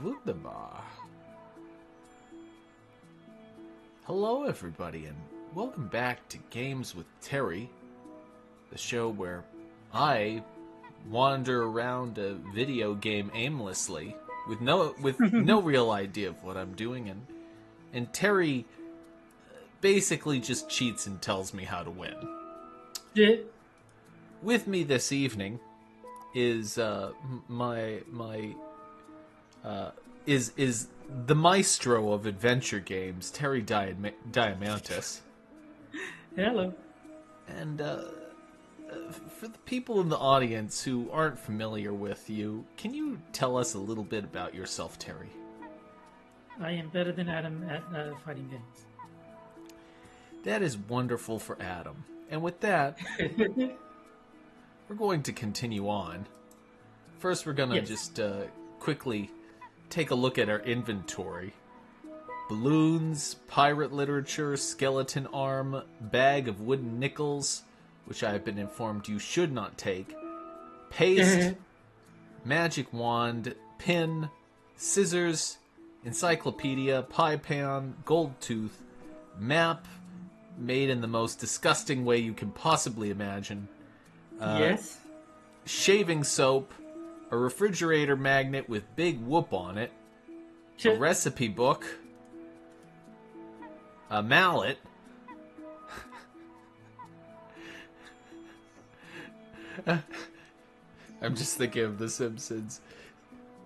Wunderbar. Hello, everybody, and welcome back to Games with Terry, the show where I wander around a video game aimlessly with no real idea of what I'm doing, and Terry basically just cheats and tells me how to win. Yeah. With me this evening is is the maestro of adventure games, Terry Diamantis. Hello. And for the people in the audience who aren't familiar with you, can you tell us a little bit about yourself, Terry? I am better than Adam at fighting games. That is wonderful for Adam. And with that, we're going to continue on. First, we're going to just quickly take a look at our inventory. Balloons, pirate literature, skeleton arm, bag of wooden nickels, which I have been informed you should not take, paste, magic wand, pin, scissors, encyclopedia, pie pan, gold tooth, map, made in the most disgusting way you can possibly imagine. Yes. Shaving soap, a refrigerator magnet with big whoop on it, a recipe book, a mallet, I'm just thinking of The Simpsons.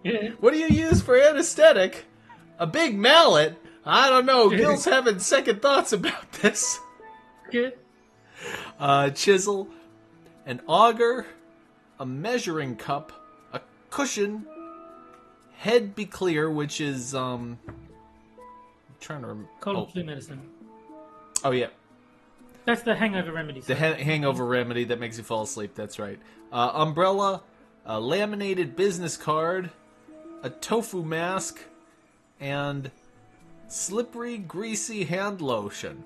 Yeah. What do you use for anesthetic? A big mallet? I don't know. Gil's having second thoughts about this. Good. Chisel, an auger, a measuring cup, a cushion, head be clear, which is I'm trying to remember. Cold flu medicine. Oh yeah, That's the hangover remedy. the hangover remedy that makes you fall asleep. That's right. Umbrella, a laminated business card, a tofu mask, and slippery, greasy hand lotion.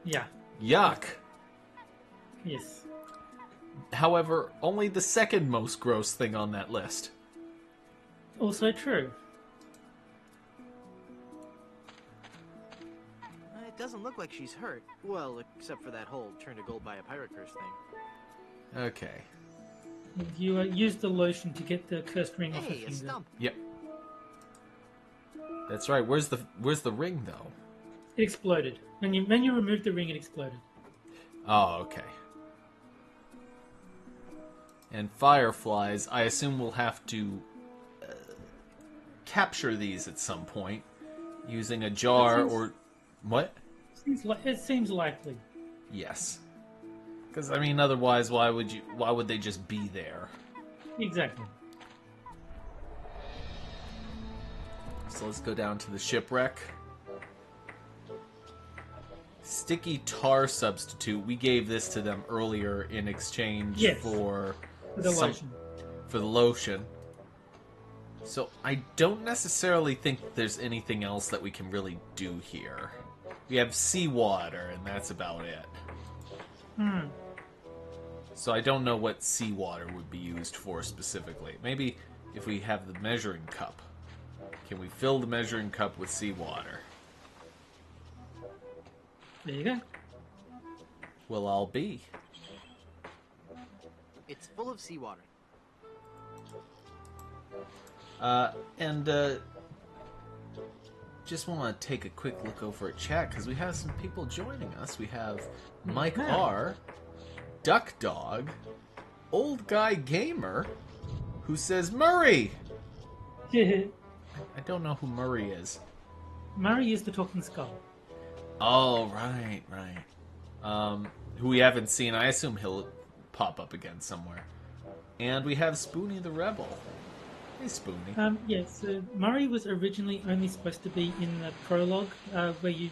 Yeah. Yuck. Yes. However, only the second most gross thing on that list. Also true. It doesn't look like she's hurt. Well, except for that whole turn to gold by a pirate curse thing. Okay. You used the lotion to get the cursed ring off her Hey, a finger. stump. Yep. That's right. Where's the ring though? It exploded. When you removed the ring, it exploded. Oh, okay. And fireflies, I assume we'll have to capture these at some point using a jar or what? It seems likely. Yes. Because I mean, otherwise, why would they just be there? Exactly. So let's go down to the shipwreck. Sticky tar substitute. We gave this to them earlier in exchange for The lotion. For the lotion. So I don't necessarily think there's anything else that we can really do here. We have seawater, and that's about it. So I don't know what seawater would be used for specifically. Maybe if we have the measuring cup. Can we fill the measuring cup with seawater? There you go. Well, I'll be. It's full of seawater. Just want to take a quick look over at chat because we have some people joining us. We have Mike R, Duck Dog, Old Guy Gamer, who says Murray. I don't know who Murray is. Murray is the talking skull. Oh, right. Who we haven't seen. I assume he'll pop up again somewhere. And we have Spoonie the Rebel. Hey, Spoonie. Yes, Murray was originally only supposed to be in the prologue, where you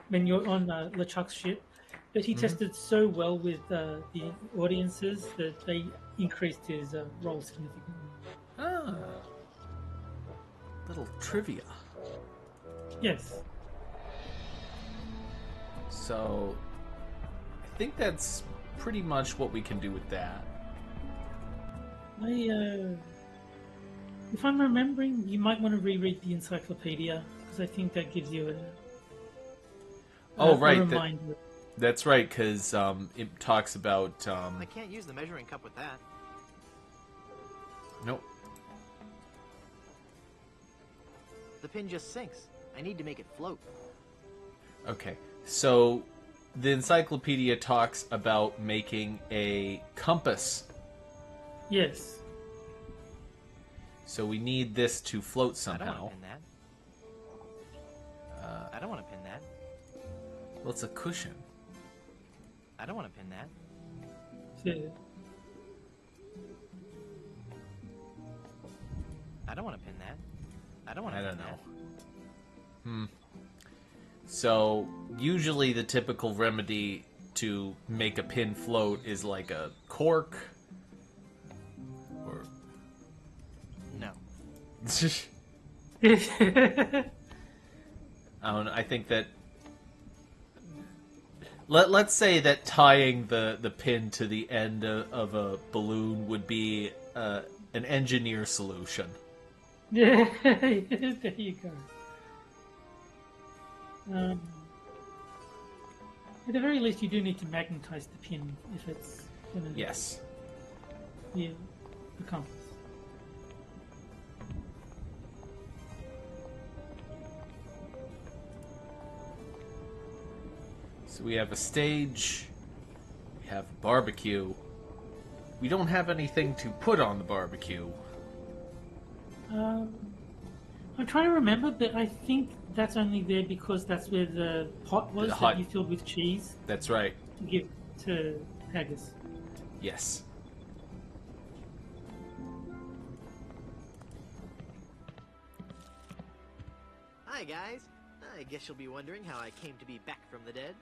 when you're on LeChuck's ship, but he tested so well with the audiences that they increased his role significantly. Ah. Little trivia. Yes. So, I think that's pretty much what we can do with that. Would If I'm remembering, you might want to reread the encyclopedia because I think that gives you a right. reminder. That's right, because it talks about... I can't use the measuring cup with that. Nope. The pin just sinks. I need to make it float. Okay, so the encyclopedia talks about making a compass. Yes. So we need this to float I somehow. don't want to pin that. I don't want to pin that. Well, it's a cushion. I don't want to pin that. Yeah. I don't want to pin that. I don't want to I pin don't know. that. So usually the typical remedy to make a pin float is like a cork. Or... No. I don't know. I think that... Let's say that tying the pin to the end of a balloon would be an engineer solution. Yeah, there you go. At the very least, you do need to magnetize the pin if it's going to Yes. be a compass. So we have a stage. We have a barbecue. We don't have anything to put on the barbecue. I'm trying to remember, but I think that's only there because that's where the pot was that you filled with cheese That's right. to give to Haggis. Yes. Hi, guys. I guess you'll be wondering how I came to be back from the dead.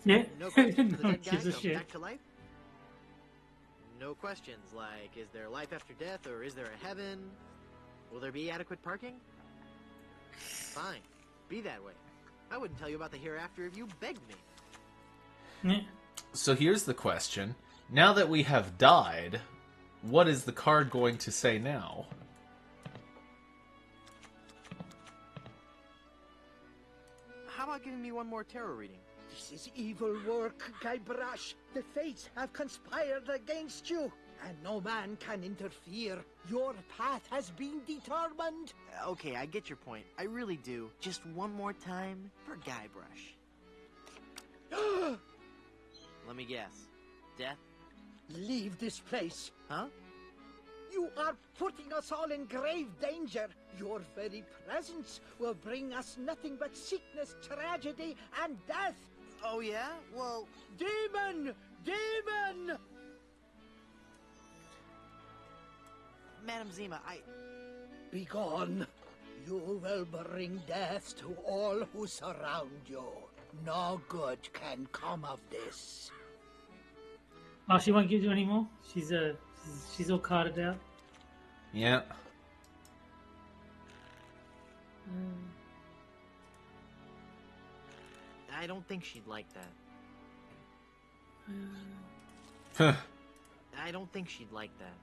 Yeah, No questions for the no dead guy gives a come shit. back to life? No questions like, is there life after death or is there a heaven? Will there be adequate parking? Fine. Be that way. I wouldn't tell you about the hereafter if you begged me. Yeah. So here's the question. Now that we have died, what is the card going to say now? How about giving me one more tarot reading? This is evil work, Guybrush. The fates have conspired against you, and no man can interfere. Your path has been determined. Okay, I get your point. I really do. Just one more time for Guybrush. Let me guess. Death? Leave this place. Huh? You are putting us all in grave danger. Your very presence will bring us nothing but sickness, tragedy, and death. Oh, yeah? Well... Demon! Demon! Madam Zima, Begone. You will bring death to all who surround you. No good can come of this. Oh, she won't give you any more? She's all carded out. Yeah. I don't think she'd like that. Huh. I don't think she'd like that.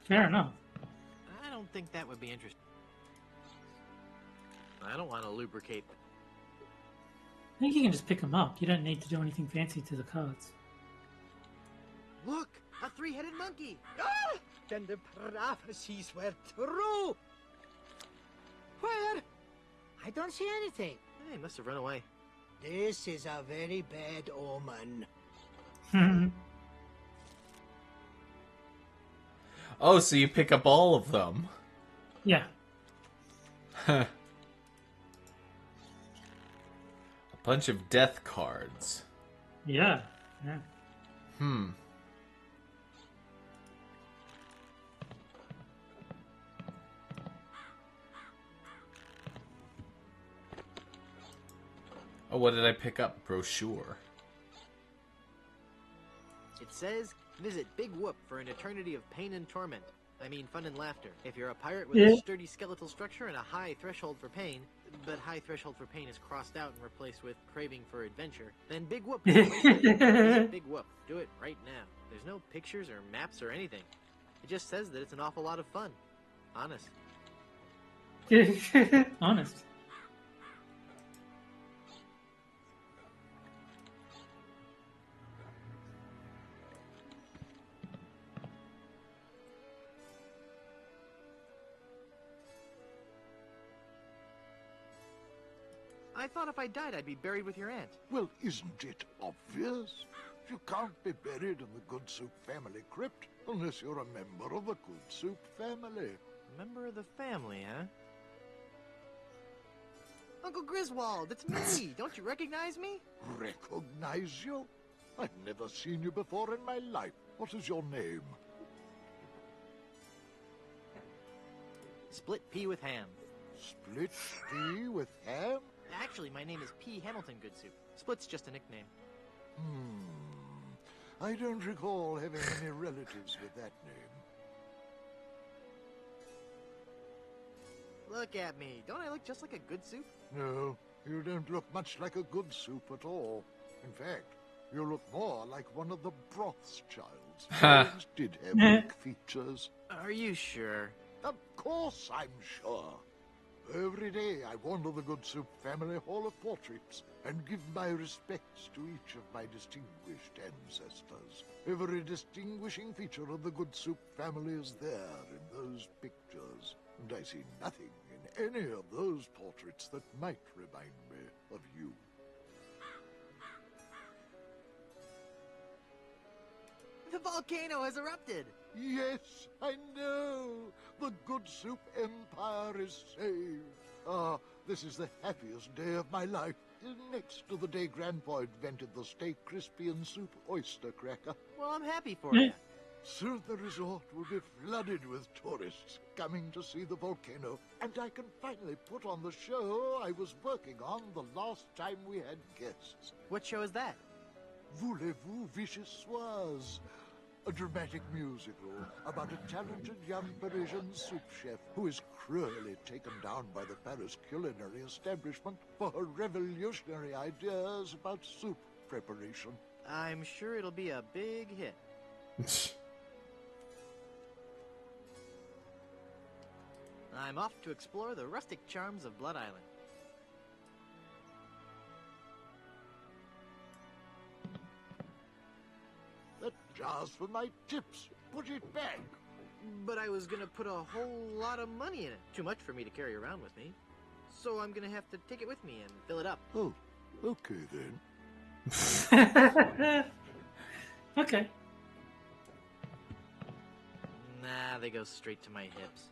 Fair enough. I don't think that would be interesting. I don't want to lubricate. I think you can just pick them up. You don't need to do anything fancy to the cards. Look! A three-headed monkey! Ah! Then the prophecies were true. Where? I don't see anything. Hey, must have run away. This is a very bad omen. Oh, so you pick up all of them. Yeah. A bunch of death cards. Yeah. Yeah. Oh, what did I pick up? Brochure. It says, visit Big Whoop for an eternity of pain and torment. I mean, fun and laughter. If you're a pirate with a sturdy skeletal structure and a high threshold for pain, but high threshold for pain is crossed out and replaced with craving for adventure, then Big Whoop is the place to visit Big Whoop. Do it right now. There's no pictures or maps or anything. It just says that it's an awful lot of fun. Honest. Honest. I thought if I died, I'd be buried with your aunt. Well, isn't it obvious? You can't be buried in the Good Soup family crypt unless you're a member of the Good Soup family. Member of the family, huh? Uncle Griswold, it's me! Don't you recognize me? Recognize you? I've never seen you before in my life. What is your name? Split pea with ham. Split pea with ham? Actually, my name is P. Hamilton Good Soup. Split's just a nickname. I don't recall having any relatives with that name. Look at me. Don't I look just like a good soup? No, you don't look much like a Good Soup at all. In fact, you look more like one of the Brothschilds. Those did have weak features. Are you sure? Of course I'm sure. Every day I wander the Good Soup family hall of portraits and give my respects to each of my distinguished ancestors. Every distinguishing feature of the Good Soup family is there in those pictures, and I see nothing in any of those portraits that might remind me of you. The volcano has erupted! Yes, I know. The Good Soup Empire is saved. Ah, this is the happiest day of my life. Next to the day Grandpa invented the Stay Crispy and Soup oyster cracker. Well, I'm happy for you. Soon the resort will be flooded with tourists coming to see the volcano, and I can finally put on the show I was working on the last time we had guests. What show is that? Voulez-vous Vichyssoise? A dramatic musical about a talented young Parisian soup chef who is cruelly taken down by the Paris culinary establishment for her revolutionary ideas about soup preparation. I'm sure it'll be a big hit. I'm off to explore the rustic charms of Blood Island. That jar's for my tips. Put it back. But I was gonna put a whole lot of money in it. Too much for me to carry around with me. So I'm gonna have to take it with me and fill it up. Oh, okay then. Okay. Nah, they go straight to my hips.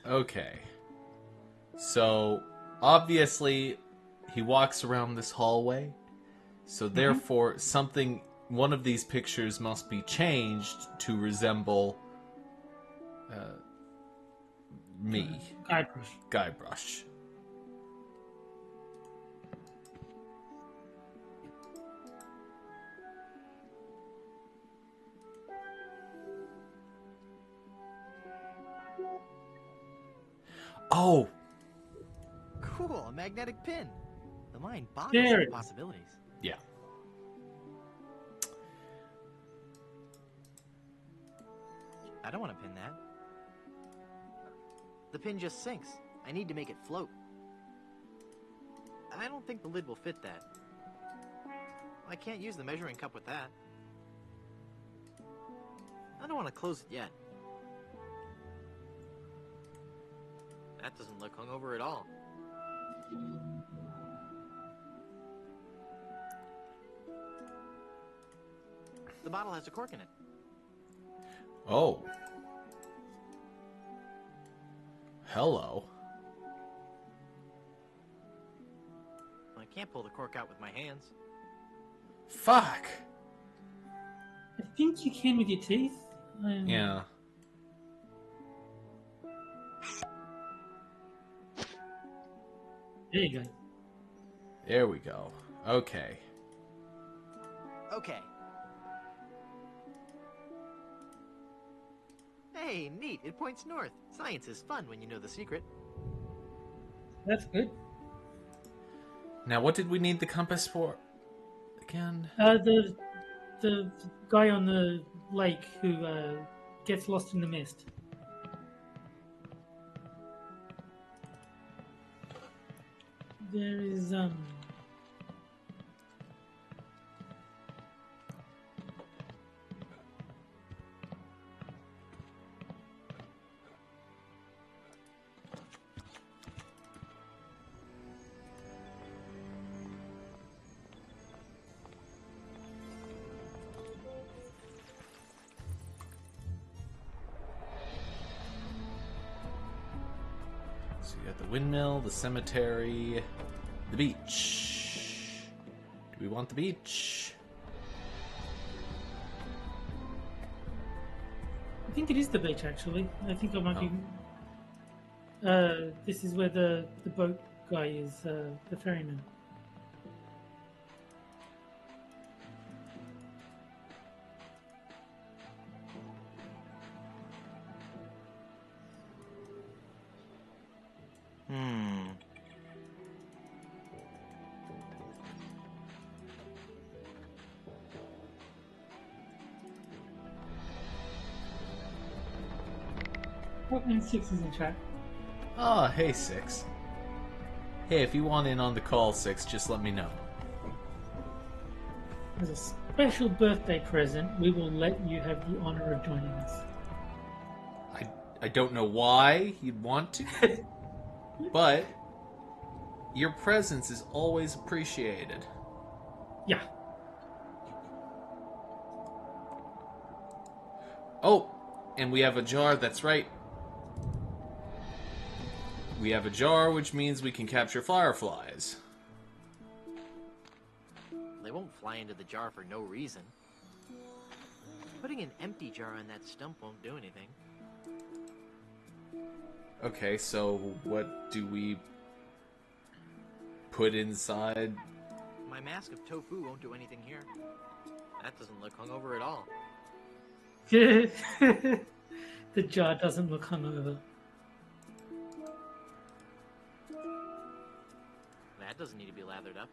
Okay. So, obviously, he walks around this hallway. So, therefore, one of these pictures must be changed to resemble me. Guybrush. Oh! Cool, a magnetic pin. The mind boggles There with it is. possibilities. Yeah. I don't want to pin that. The pin just sinks. I need to make it float. I don't think the lid will fit that. I can't use the measuring cup with that. I don't want to close it yet. That doesn't look hungover at all. The bottle has a cork in it. Oh. Hello. I can't pull the cork out with my hands. Fuck! I think you can with your teeth. Yeah. There you go. There we go. Okay. Okay. Hey, neat. It points north. Science is fun when you know the secret. That's good. Now, what did we need the compass for again? The guy on the lake who gets lost in the mist. There is So you got the windmill, the cemetery, the beach. Do we want the beach? I think it is the beach, actually. I think I might be. This is where the boat guy is, the ferryman. Oh, and 6 is in chat. Ah, hey, Six. Hey, if you want in on the call, Six, just let me know. As a special birthday present, we will let you have the honor of joining us. I don't know why you'd want to, but your presence is always appreciated. Yeah. Oh, and we have a jar, that's right. We have a jar, which means we can capture fireflies. They won't fly into the jar for no reason. Putting an empty jar on that stump won't do anything. Okay, so what do we put inside? My mask of tofu won't do anything here. That doesn't look hungover at all. The jar doesn't look hungover. That doesn't need to be lathered up.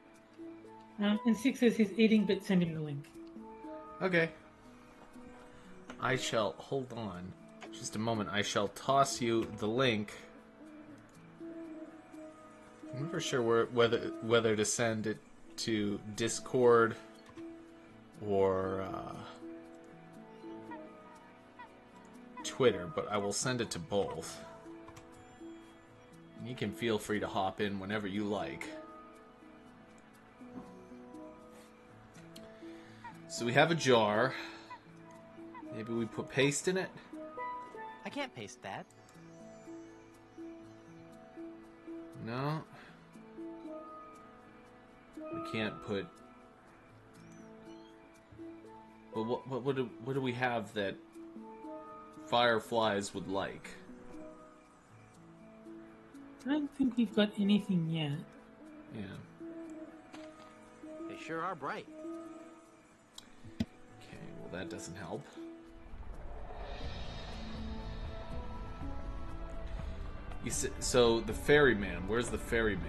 And 6 says he's eating, but send him the link. Okay. I shall, hold on just a moment, I shall toss you the link. I'm never sure whether to send it to Discord or Twitter, but I will send it to both. You can feel free to hop in whenever you like. So we have a jar. Maybe we put paste in it? I can't paste that. No. We can't put... Well, what do we have that fireflies would like? I don't think we've got anything yet. Yeah. They sure are bright. Okay, well that doesn't help. You see, so the ferryman, where's the ferryman?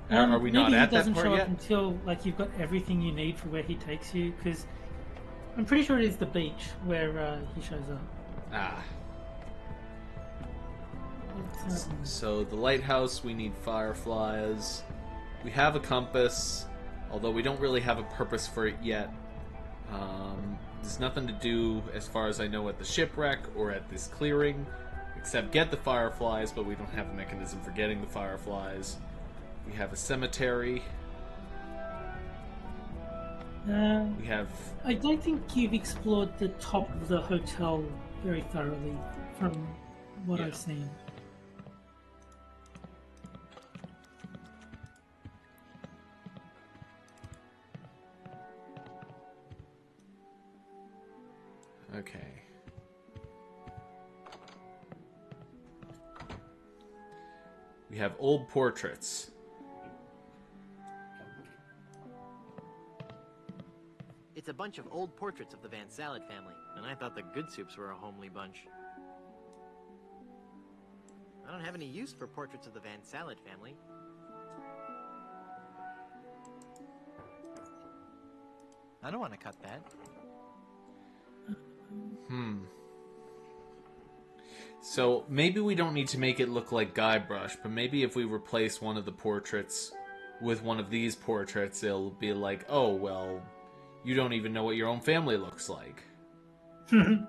Are we not at that part yet? Maybe he doesn't show up yet? until like you've got everything you need for where he takes you, because I'm pretty sure it is the beach where he shows up. Ah. It's, So the lighthouse, we need fireflies. We have a compass, although we don't really have a purpose for it yet. There's nothing to do, as far as I know, at the shipwreck or at this clearing, except get the fireflies, but we don't have a mechanism for getting the fireflies. We have a cemetery. We have... I don't think you've explored the top of the hotel very thoroughly from what Yeah. I've seen. Okay. We have old portraits. It's a bunch of old portraits of the Van Salad family, and I thought the Good Soups were a homely bunch. I don't have any use for portraits of the Van Salad family. I don't want to cut that. So maybe we don't need to make it look like Guybrush, but maybe if we replace one of the portraits with one of these portraits, it'll be like, oh, well, you don't even know what your own family looks like. The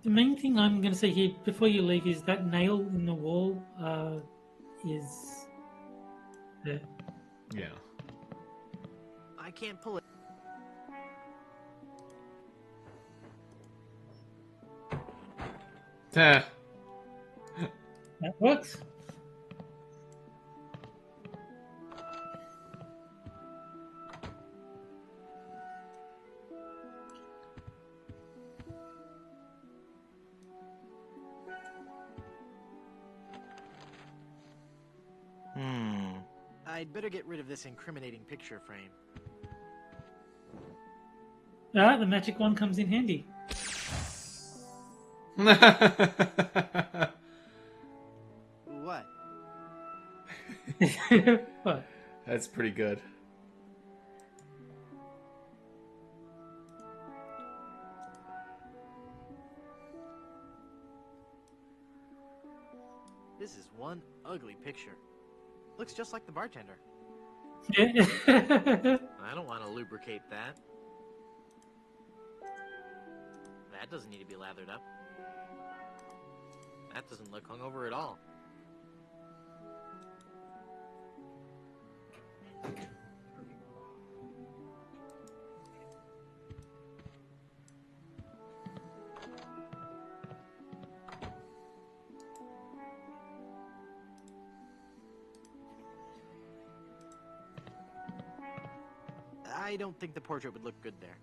main thing I'm going to say here before you leave is that nail in the wall is there. Yeah. I can't pull it. That works. I'd better get rid of this incriminating picture frame. Ah, the magic wand comes in handy. What? What? That's pretty good. This is one ugly picture. Looks just like the bartender. I don't want to lubricate that. That doesn't need to be lathered up. That doesn't look hungover at all. I don't think the portrait would look good there.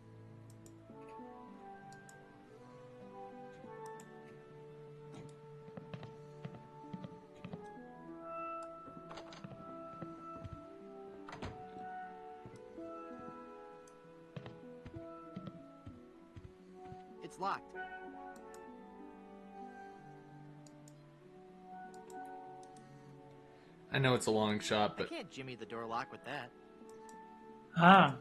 It's locked. I know it's a long shot, I but can't jimmy the door lock with that. Ah.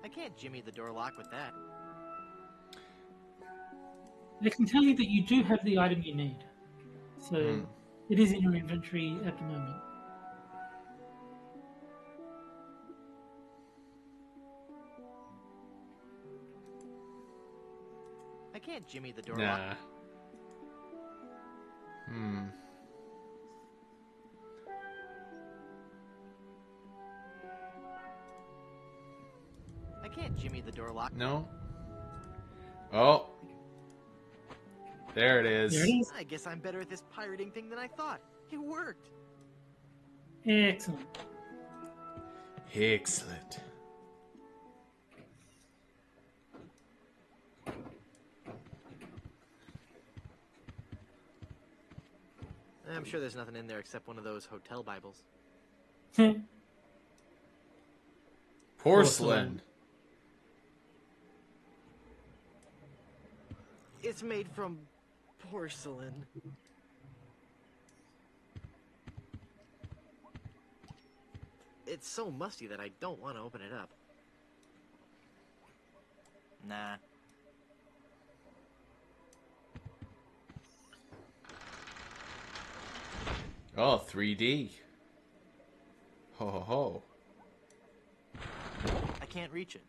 I can't jimmy the door lock with that. I can tell you that you do have the item you need. So it is in your inventory at the moment. I can't jimmy the door nah. lock. I can't jimmy the door lock. No. Oh. There it is. There it is. I guess I'm better at this pirating thing than I thought. It worked. Excellent. Excellent. I'm sure there's nothing in there except one of those hotel Bibles. Porcelain. It's made from porcelain. It's so musty that I don't want to open it up. Nah. Oh, 3D. Ho ho ho. I can't reach it.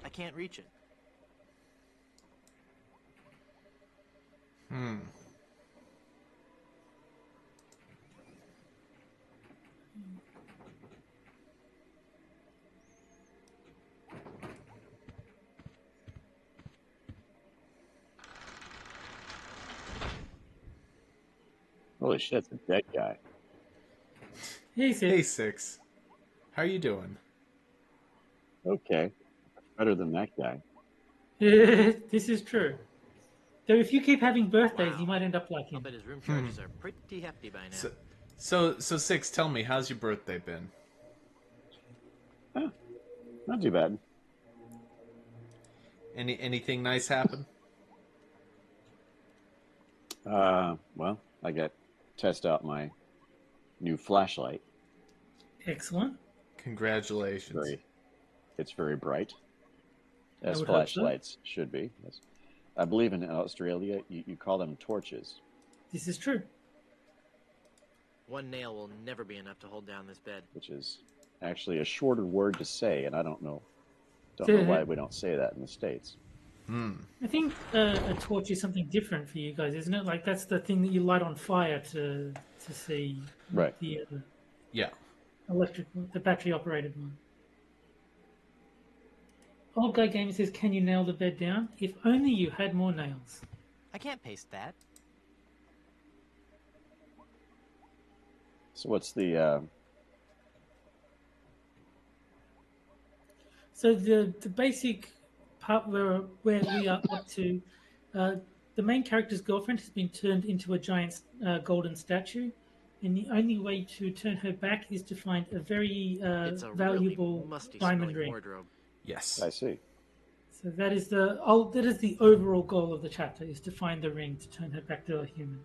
I can't reach it. Holy shit, it's a dead guy. He Hey, said, Six. How are you doing? Okay. Better than that guy. "This is true. Though if you keep having birthdays, Wow. you might end up like I'll him." bet his room charges are pretty hefty by now. So Six, tell me, how's your birthday been? Not too bad. Anything nice happen? Well, I got test out my new flashlight. Excellent. Congratulations. It's very bright, I as would hope so. flashlights should be. Yes. I believe in Australia you call them torches. This is true. One nail will never be enough to hold down this bed. Which is actually a shorter word to say, and I don't know why we don't say that in the States. I think a torch is something different for you guys, isn't it? Like that's the thing that you light on fire to see Right. the Yeah. the battery operated one. Old Guy Gamer says, "Can you nail the bed down? If only you had more nails." I can't paste that. So what's the So the basic part where we are up to, the main character's girlfriend has been turned into a giant golden statue, and the only way to turn her back is to find a very It's a valuable really musty diamond smelling ring. wardrobe. Yes. I see. So that is the overall goal of the chapter, is to find the ring to turn her back to a human.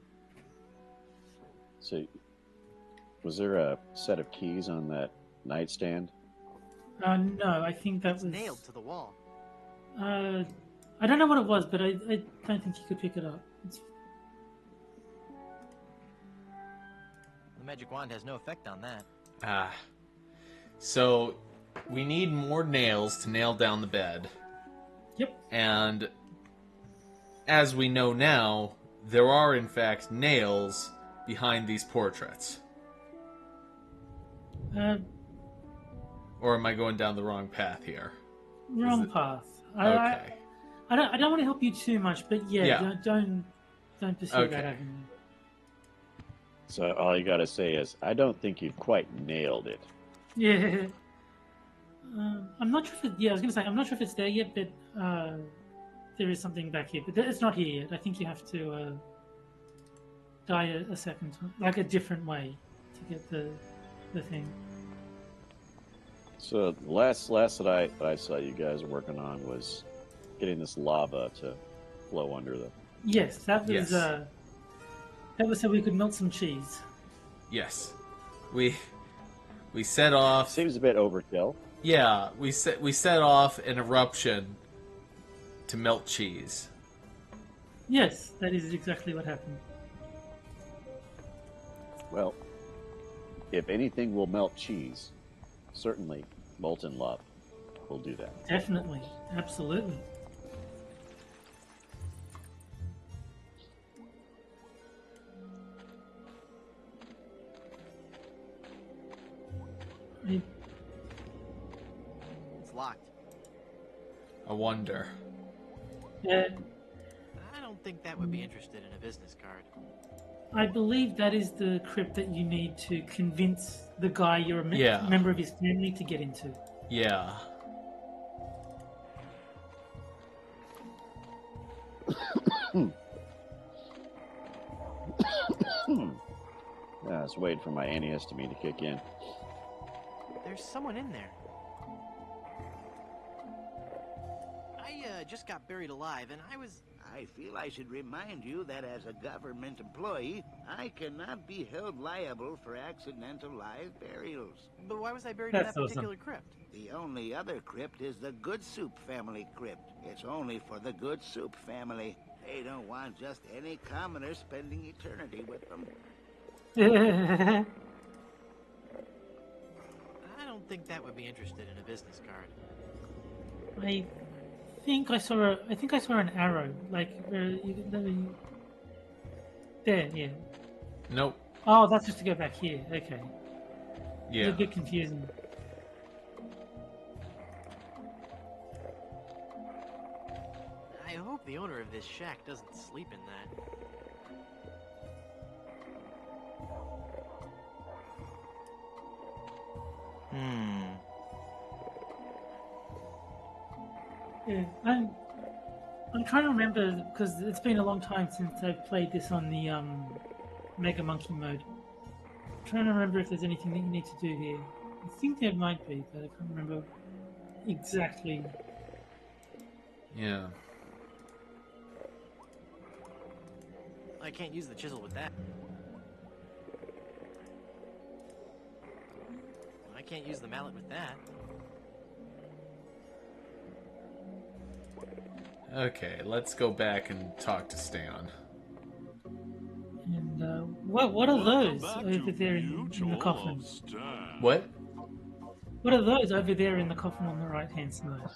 So was there a set of keys on that nightstand? No, I think that It's was nailed to the wall. I don't know what it was, but I don't think you could pick it up. The magic wand has no effect on that. So we need more nails to nail down the bed. Yep. And as we know now, there are in fact nails behind these portraits. Or am I going down the wrong path here? Wrong path. Okay. I don't want to help you too much, but Yeah. don't pursue Okay. that avenue. So all you got to say is, I don't think you've quite nailed it. Yeah. I'm not sure if it, I was going to say, I'm not sure if it's there yet, but there is something back here. But it's not here yet. I think you have to die a second time, like a different way to get the thing. So the last that I saw you guys working on was getting this lava to flow under the... Yes, that was Yes. that was so we could melt some cheese. Yes. We set off. Seems a bit overkill. Yeah, we set off an eruption to melt cheese. Yes, that is exactly what happened. Well, if anything will melt cheese, certainly molten lava will do that. Definitely, absolutely. It's locked. I wonder. Yeah, I don't think that would be interested in a business card. I believe that is the crypt that you need to convince the guy you're a Yeah. member of his family to get into. Yeah. I was waiting for my antihistamine to kick in. There's someone in there. I just got buried alive, and I feel I should remind you that as a government employee, I cannot be held liable for accidental live burials. But why was I buried in That's that awesome. particular crypt? The only other crypt is the Good Soup family crypt. It's only for the Good Soup family. They don't want just any commoner spending eternity with them. I don't think that would be interested in a business card. I think I saw an arrow, like there, yeah. Nope. Oh, that's just to go back here. Okay, it's Yeah. a bit confusing. I hope the owner of this shack doesn't sleep in that. Yeah, I'm trying to remember because it's been a long time since I've played this on the Mega Monkey mode. I'm trying to remember if there's anything that you need to do here. I think there might be, but I can't remember exactly. Yeah. I can't use the chisel with that. I can't use the mallet with that. Okay, let's go back and talk to Stan. And what are those over there in the coffin? What? What are those over there in the coffin on the right-hand side?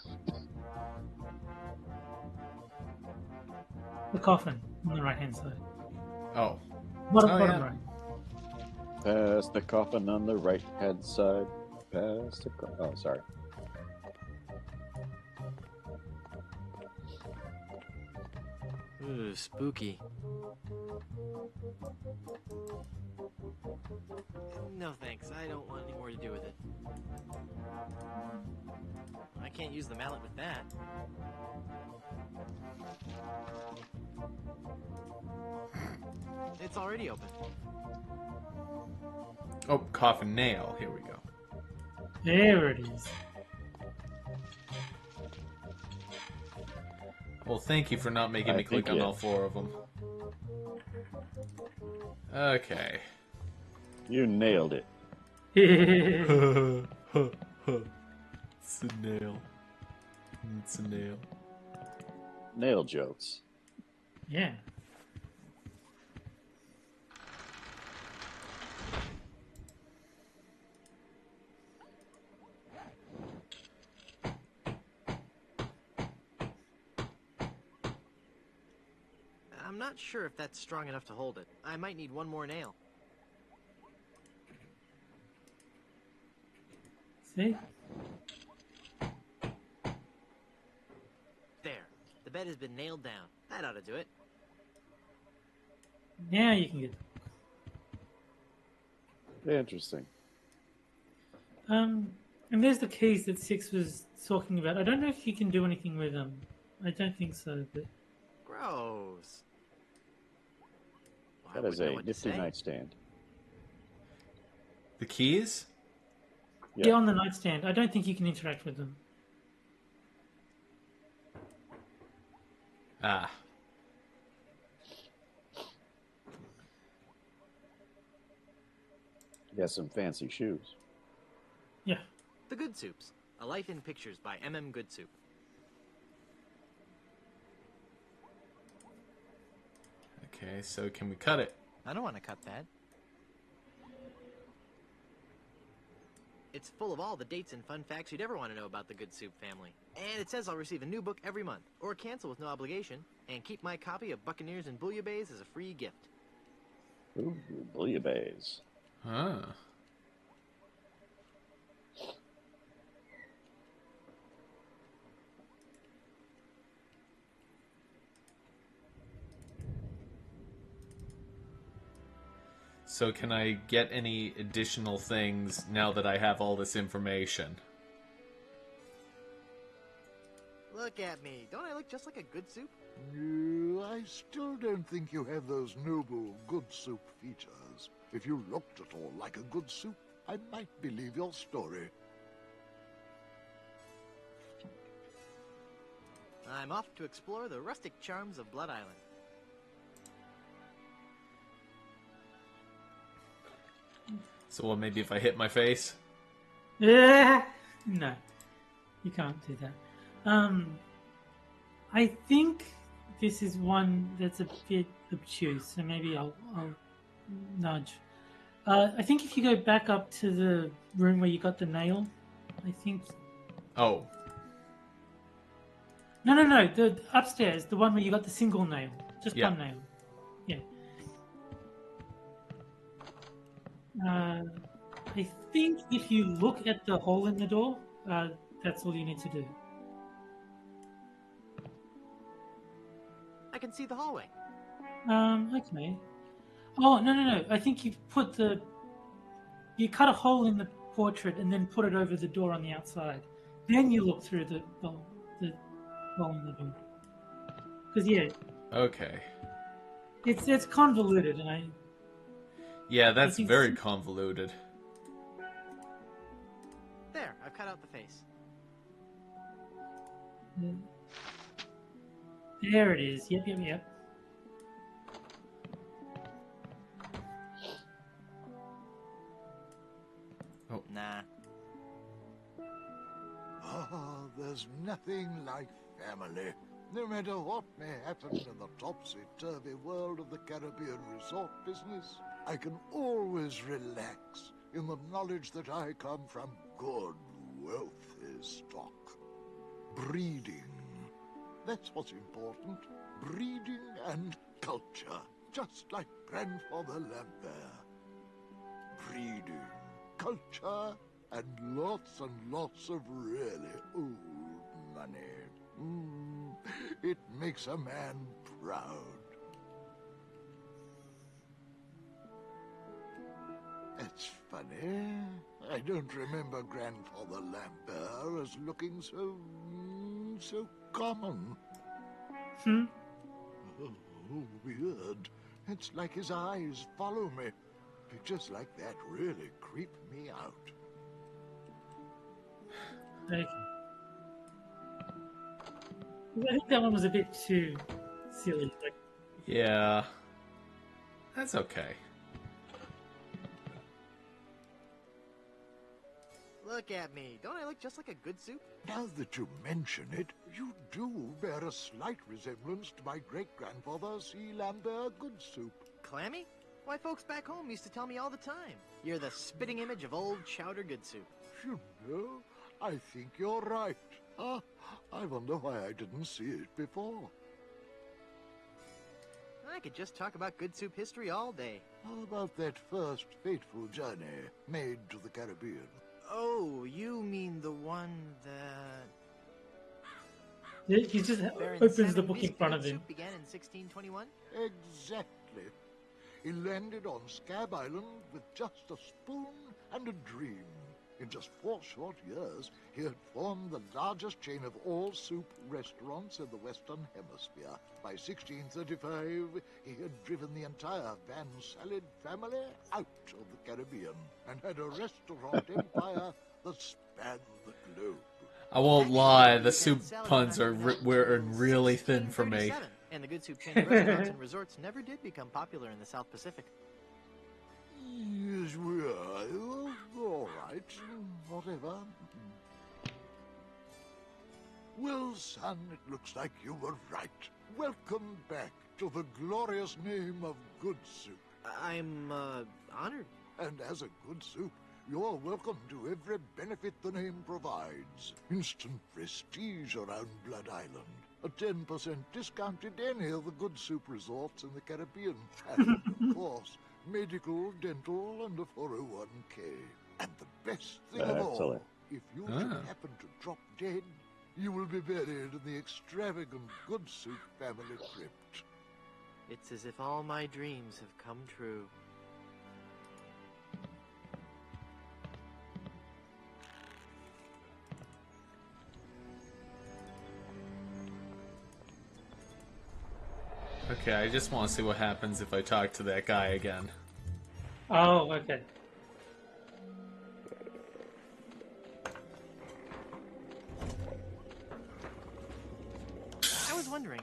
The coffin on the right-hand side. Oh. Bottom yeah. right. Past the coffin on the right-hand side. Past the Oh, sorry. Ooh, spooky. No thanks, I don't want any more to do with it. I can't use the mallet with that. It's already open. Oh, coffin nail. Here we go. There it is. Well, thank you for not making me click on all 4 of them. Okay. You nailed it. It's a nail. It's a nail. Nail jokes. Yeah. I'm not sure if that's strong enough to hold it. I might need one more nail. See? There. The bed has been nailed down. That ought to do it. Now you can get. Interesting. And there's the keys that Six was talking about. I don't know if you can do anything with them. I don't think so, but Gross. Well, I That is wouldn't know a what to nifty say. nightstand. The keys? yeah, on the nightstand. I don't think you can interact with them. Ah. He has some fancy shoes. Yeah. The Good Soups. A Life in Pictures by M.M. Good Soup. Okay, so can we cut it? I don't want to cut that. It's full of all the dates and fun facts you'd ever want to know about the Good Soup family. And it says I'll receive a new book every month, or cancel with no obligation, and keep my copy of Buccaneers and Bouillabaisse as a free gift. Ooh, bouillabaisse. Huh. So can I get any additional things now that I have all this information? Look at me. Don't I look just like a Good Soup? No, I still don't think you have those noble good soup features. If you looked at all like a good soup, I might believe your story. I'm off to explore the rustic charms of Blood Island. So what, maybe if I hit my face? Yeah. No, you can't do that. I think this is one that's a bit obtuse, so maybe I'll nudge. I think if you go back up to the room where you got the nail, I think. Oh. No, the upstairs, the one where you got the single nail, just Yeah. one nail. Yeah. I think if you look at the hole in the door, that's all you need to do. I can see the hallway. Okay. Oh, no. I think you cut a hole in the portrait and then put it over the door on the outside. Then you look through the hole in the door. Because Okay. it's convoluted, and Yeah, that's very convoluted. There, I've cut out the face. There it is. Yep. Oh. Nah. Ah, there's nothing like family. No matter what may happen in the topsy-turvy world of the Caribbean resort business, I can always relax in the knowledge that I come from good, wealthy stock. Breeding. That's what's important. Breeding and culture. Just like Grandfather Lambert. Breeding, culture, and lots of really old money. It makes a man proud. It's funny. I don't remember Grandfather Lambert as looking so common. Oh, weird. It's like his eyes follow me. Pictures like that really creep me out. Okay. I think that one was a bit too silly. Yeah. That's okay. Look at me. Don't I look just like a good soup? Now that you mention it, you do bear a slight resemblance to my great-grandfather, C. Lambert Goodsoup. Clammy? Why, folks back home used to tell me all the time. You're the spitting image of old Chowder Goodsoup. You know, I think you're right. I wonder why I didn't see it before. I could just talk about good soup history all day. How about that first fateful journey made to the Caribbean? Oh, you mean the one that... He just opens the book in front of him. Began in 1621? Exactly. He landed on Scab Island with just a spoon and a dream. In just 4 short years, he had formed the largest chain of all-soup restaurants in the Western Hemisphere. By 1635, he had driven the entire Van Salad family out of the Caribbean and had a restaurant empire that spanned the globe. I won't lie, the soup puns are wearing really thin for me. And the good soup chain of restaurants and resorts never did become popular in the South Pacific. Yes, we are. All right. Whatever. Well, son, it looks like you were right. Welcome back to the glorious name of Good Soup. I'm, honored. And as a Good Soup, you're welcome to every benefit the name provides. Instant prestige around Blood Island. A 10% discount at any of the Good Soup resorts in the Caribbean. And, of course, medical, dental, and a 401k. And the best thing of all, if you should happen to drop dead, you will be buried in the extravagant Good Soup family crypt. It's as if all my dreams have come true. Okay, I just want to see what happens if I talk to that guy again. Oh, okay. I was wondering,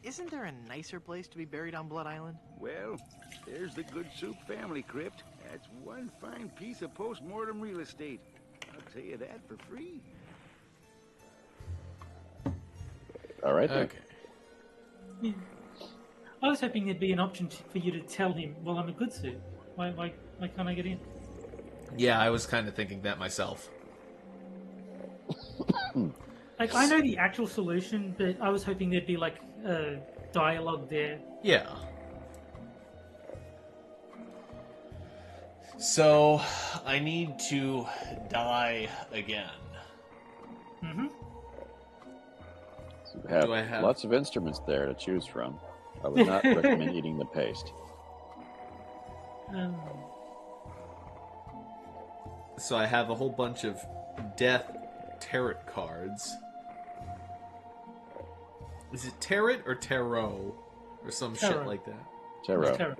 isn't there a nicer place to be buried on Blood Island? Well, there's the Good Soup family crypt. That's one fine piece of post-mortem real estate. I'll tell you that for free. All right, then. Okay. I was hoping there'd be an option for you to tell him, well, I'm a good suit. Why can't I get in? Yeah, I was kind of thinking that myself. Like, I know the actual solution, but I was hoping there'd be, like, a dialogue there. Yeah. So, I need to die again. Mm-hmm. So you have lots of instruments there to choose from. I would not recommend eating the paste. So I have a whole bunch of death tarot cards. Is it tarot or tarot? Or some shit like that? Tarot. Tarot.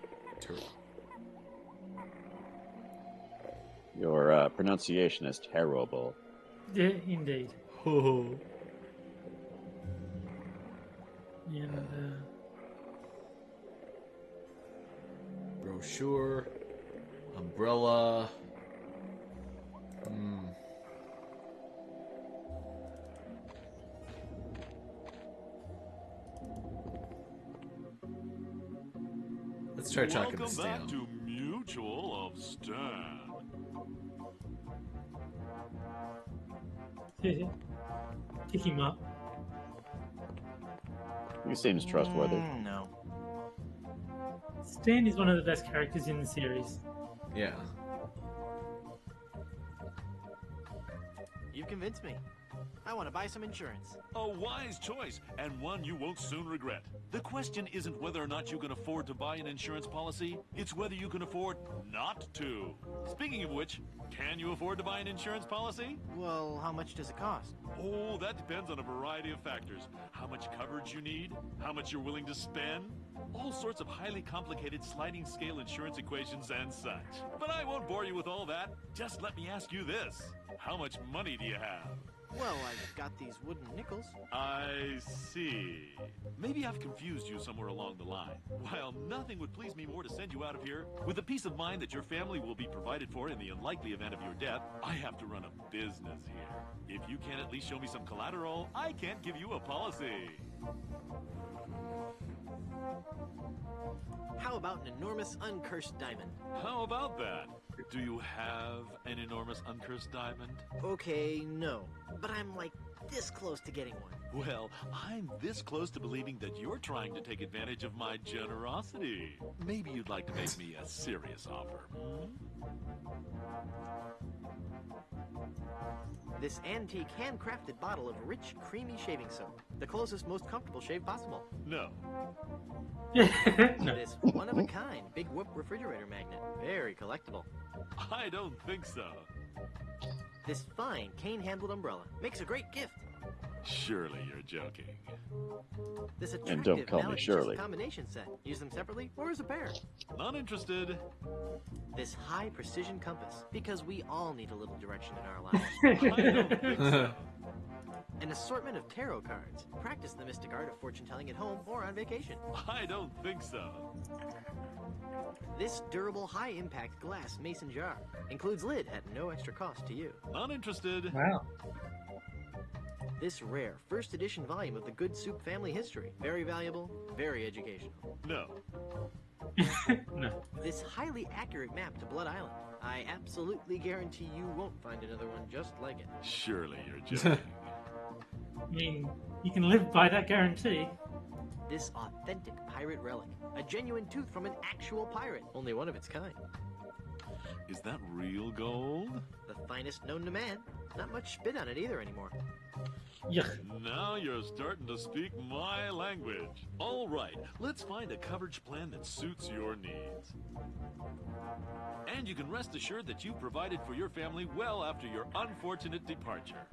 Your pronunciation is terrible. Yeah, indeed. And brochure, umbrella. Let's try talking to Stan. Welcome back to Mutual of Stan. pick him up. He seems trustworthy. No. Stan is one of the best characters in the series. Yeah. You've convinced me. I want to buy some insurance. A wise choice, and one you won't soon regret. The question isn't whether or not you can afford to buy an insurance policy, it's whether you can afford not to. Speaking of which, can you afford to buy an insurance policy? Well, how much does it cost? Oh, that depends on a variety of factors. How much coverage you need, how much you're willing to spend, all sorts of highly complicated sliding scale insurance equations and such. But I won't bore you with all that. Just let me ask you this. How much money do you have? Well, I've got these wooden nickels. I see. Maybe I've confused you somewhere along the line. While nothing would please me more to send you out of here, with the peace of mind that your family will be provided for in the unlikely event of your death, I have to run a business here. If you can't at least show me some collateral, I can't give you a policy. How about an enormous uncursed diamond? How about that? Do you have an enormous uncursed diamond? Okay, no. But I'm like this close to getting one. Well, I'm this close to believing that you're trying to take advantage of my generosity. Maybe you'd like to make me a serious offer. This antique handcrafted bottle of rich, creamy shaving soap. The closest, most comfortable shave possible. No. No. This one-of-a-kind Big Whoop refrigerator magnet. Very collectible. I don't think so. This fine cane-handled umbrella. Makes a great gift. Surely you're joking. This And don't attractive call me mallet Shirley. combination set. Use them separately or as a pair. Not interested. This high-precision compass. Because we all need a little direction in our lives. I don't think so. An assortment of tarot cards. Practice the mystic art of fortune-telling at home or on vacation. I don't think so. This durable, high-impact glass mason jar. Includes lid at no extra cost to you. Not interested. Wow. This rare, first edition volume of the Good Soup family history. Very valuable, very educational. No. No. This highly accurate map to Blood Island. I absolutely guarantee you won't find another one just like it. Surely you're joking. I mean, you can live by that guarantee. This authentic pirate relic. A genuine tooth from an actual pirate. Only one of its kind. Is that real gold? The finest known to man. Not much spit on it either anymore. Yuck. Now you're starting to speak my language. All right, let's find a coverage plan that suits your needs. And you can rest assured that you provided for your family well after your unfortunate departure.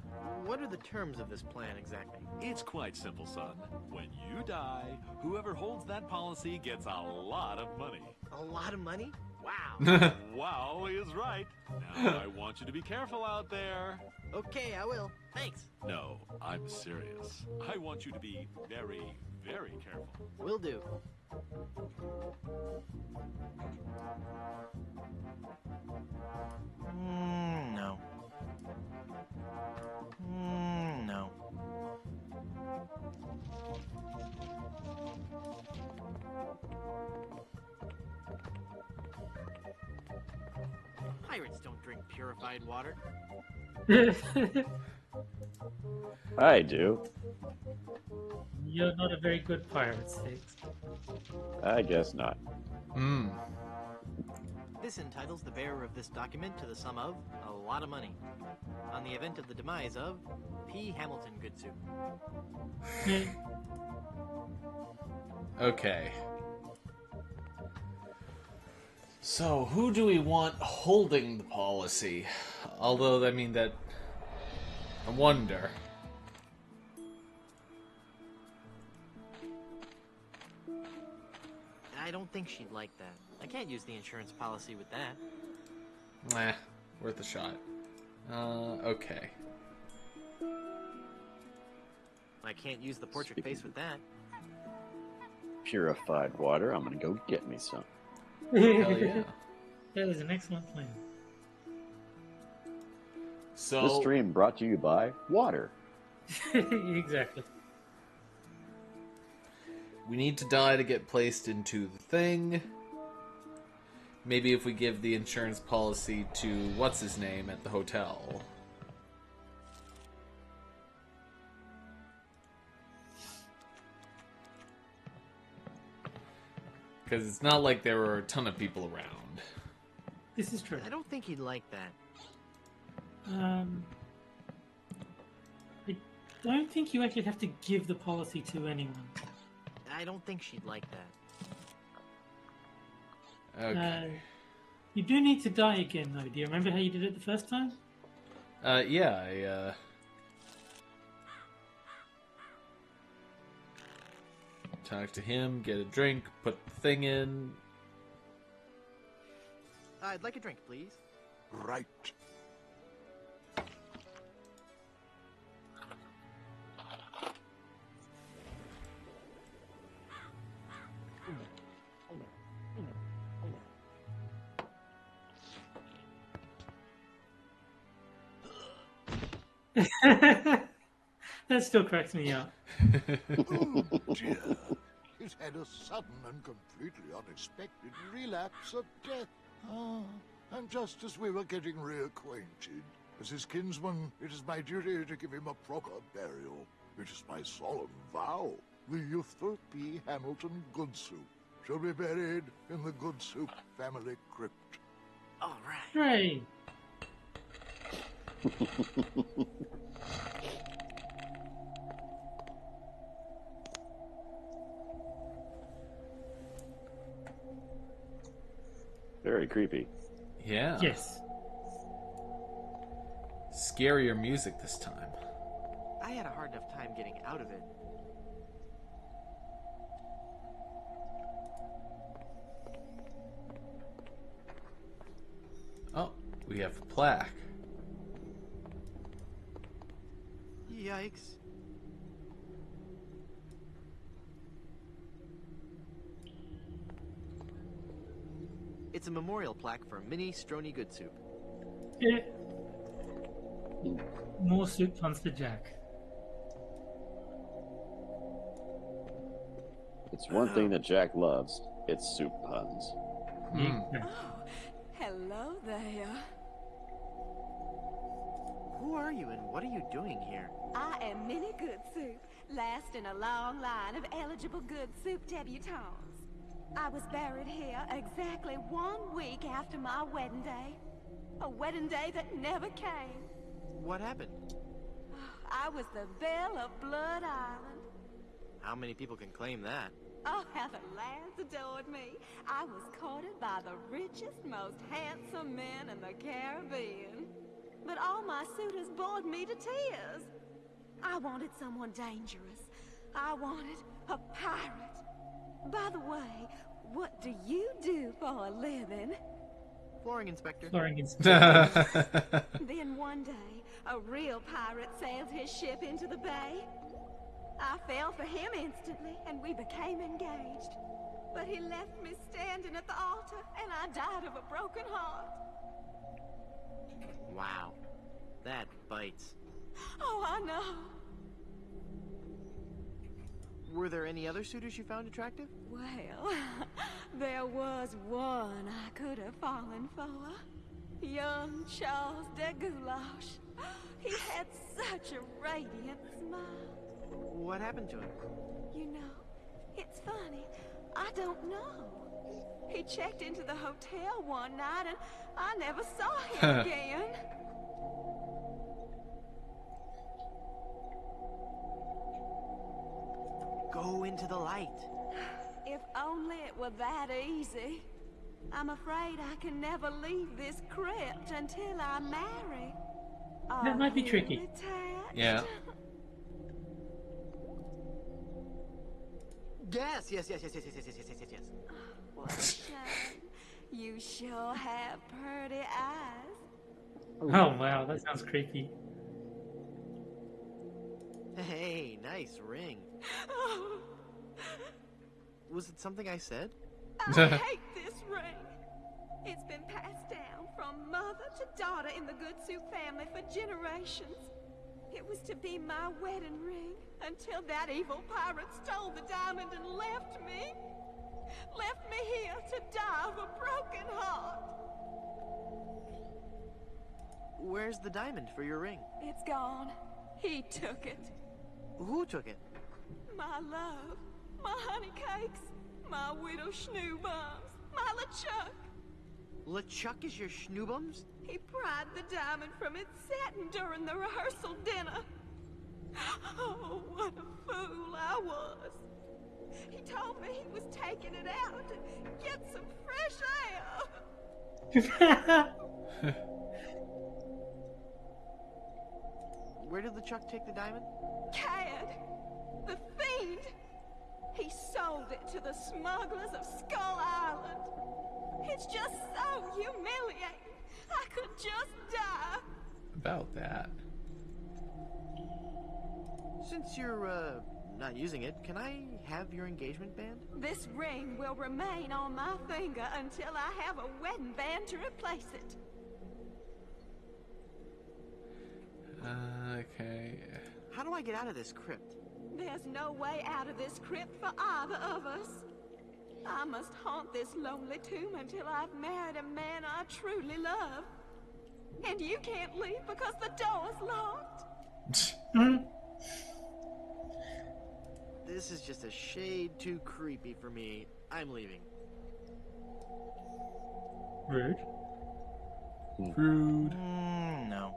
What are the terms of this plan exactly? It's quite simple, son. When you die, whoever holds that policy gets a lot of money. A lot of money? Wow. Wow is right. Now I want you to be careful out there. Okay, I will. Thanks. No, I'm serious. I want you to be very, very careful. Will do. No. No. Pirates don't drink purified water. I do. You're not a very good pirate, Six. I guess not. This entitles the bearer of this document to the sum of a lot of money. On the event of the demise of P. Hamilton Good Soup. Okay. So, who do we want holding the policy? Although, I mean, that... I wonder. I don't think she'd like that. I can't use the insurance policy with that. Nah, worth a shot. Okay. I can't use the portrait face with that. Purified water. I'm gonna go get me some. Hell yeah. That is an excellent plan. So... This stream brought to you by water. Exactly. We need to die to get placed into the thing. Maybe if we give the insurance policy to what's-his-name at the hotel. Because it's not like there were a ton of people around. This is true. I don't think he'd like that. I don't think you actually have to give the policy to anyone. I don't think she'd like that. Okay. You do need to die again, though. Do you remember how you did it the first time? Yeah, talk to him, get a drink, put the thing in. I'd like a drink, please. Right. That still cracks me up. Oh dear. He's had a sudden and completely unexpected relapse of death. Ah, and just as we were getting reacquainted, as his kinsman, it is my duty to give him a proper burial. It is my solemn vow. The Euthal P. Hamilton Goodsoup shall be buried in the Goodsoup family crypt. All right. Hooray! Very creepy. Yeah. Yes. Scarier music this time. I had a hard enough time getting out of it. Oh, we have a plaque. Yikes. It's a memorial plaque for Minnie Strony Goodsoup. Yeah. More soup puns to Jack. It's one thing that Jack loves. It's soup puns. Mm. Yeah. Oh, hello there. Who are you and what are you doing here? I am Minnie Goodsoup, last in a long line of eligible Goodsoup debutantes. I was buried here exactly 1 week after my wedding day. A wedding day that never came. What happened? I was the belle of Blood Island. How many people can claim that? Oh, how the lads adored me. I was courted by the richest, most handsome men in the Caribbean. But all my suitors bored me to tears. I wanted someone dangerous. I wanted a pirate. By the way, what do you do for a living? Flooring inspector. Flooring inspector. Then one day, a real pirate sailed his ship into the bay. I fell for him instantly, and we became engaged. But he left me standing at the altar, and I died of a broken heart. Wow. That bites. Oh, I know. Were there any other suitors you found attractive? Well, there was one I could have fallen for. Young Charles de Goulash. He had such a radiant smile. What happened to him? You know, it's funny. I don't know. He checked into the hotel one night and I never saw him again. Go into the light. If only it were that easy. I'm afraid I can never leave this crypt until I marry. That might be tricky. Yeah. Yes. What a shame. You sure have pretty eyes. Oh wow, that sounds creepy. Hey, nice ring. Was it something I said? I hate this ring. It's been passed down from mother to daughter in the Good Soup family for generations. It was to be my wedding ring until that evil pirate stole the diamond and left me. Left me here to die of a broken heart. Where's the diamond for your ring? It's gone. He took it. Who took it? My love, my honey cakes, my widow schnoobums, my LeChuck. LeChuck is your schnoobums? He pried the diamond from its satin during the rehearsal dinner. Oh, what a fool I was. He told me he was taking it out to get some fresh air. Where did LeChuck take the diamond? Cad, the fiend. He sold it to the smugglers of Skull Island. It's just so humiliating. I could just die. About that. Since you're, not using it, can I have your engagement band? This ring will remain on my finger until I have a wedding band to replace it. Okay. How do I get out of this crypt? There's no way out of this crypt for either of us. I must haunt this lonely tomb until I've married a man I truly love. And you can't leave because the door's locked. This is just a shade too creepy for me. I'm leaving. Rude. Rude. No.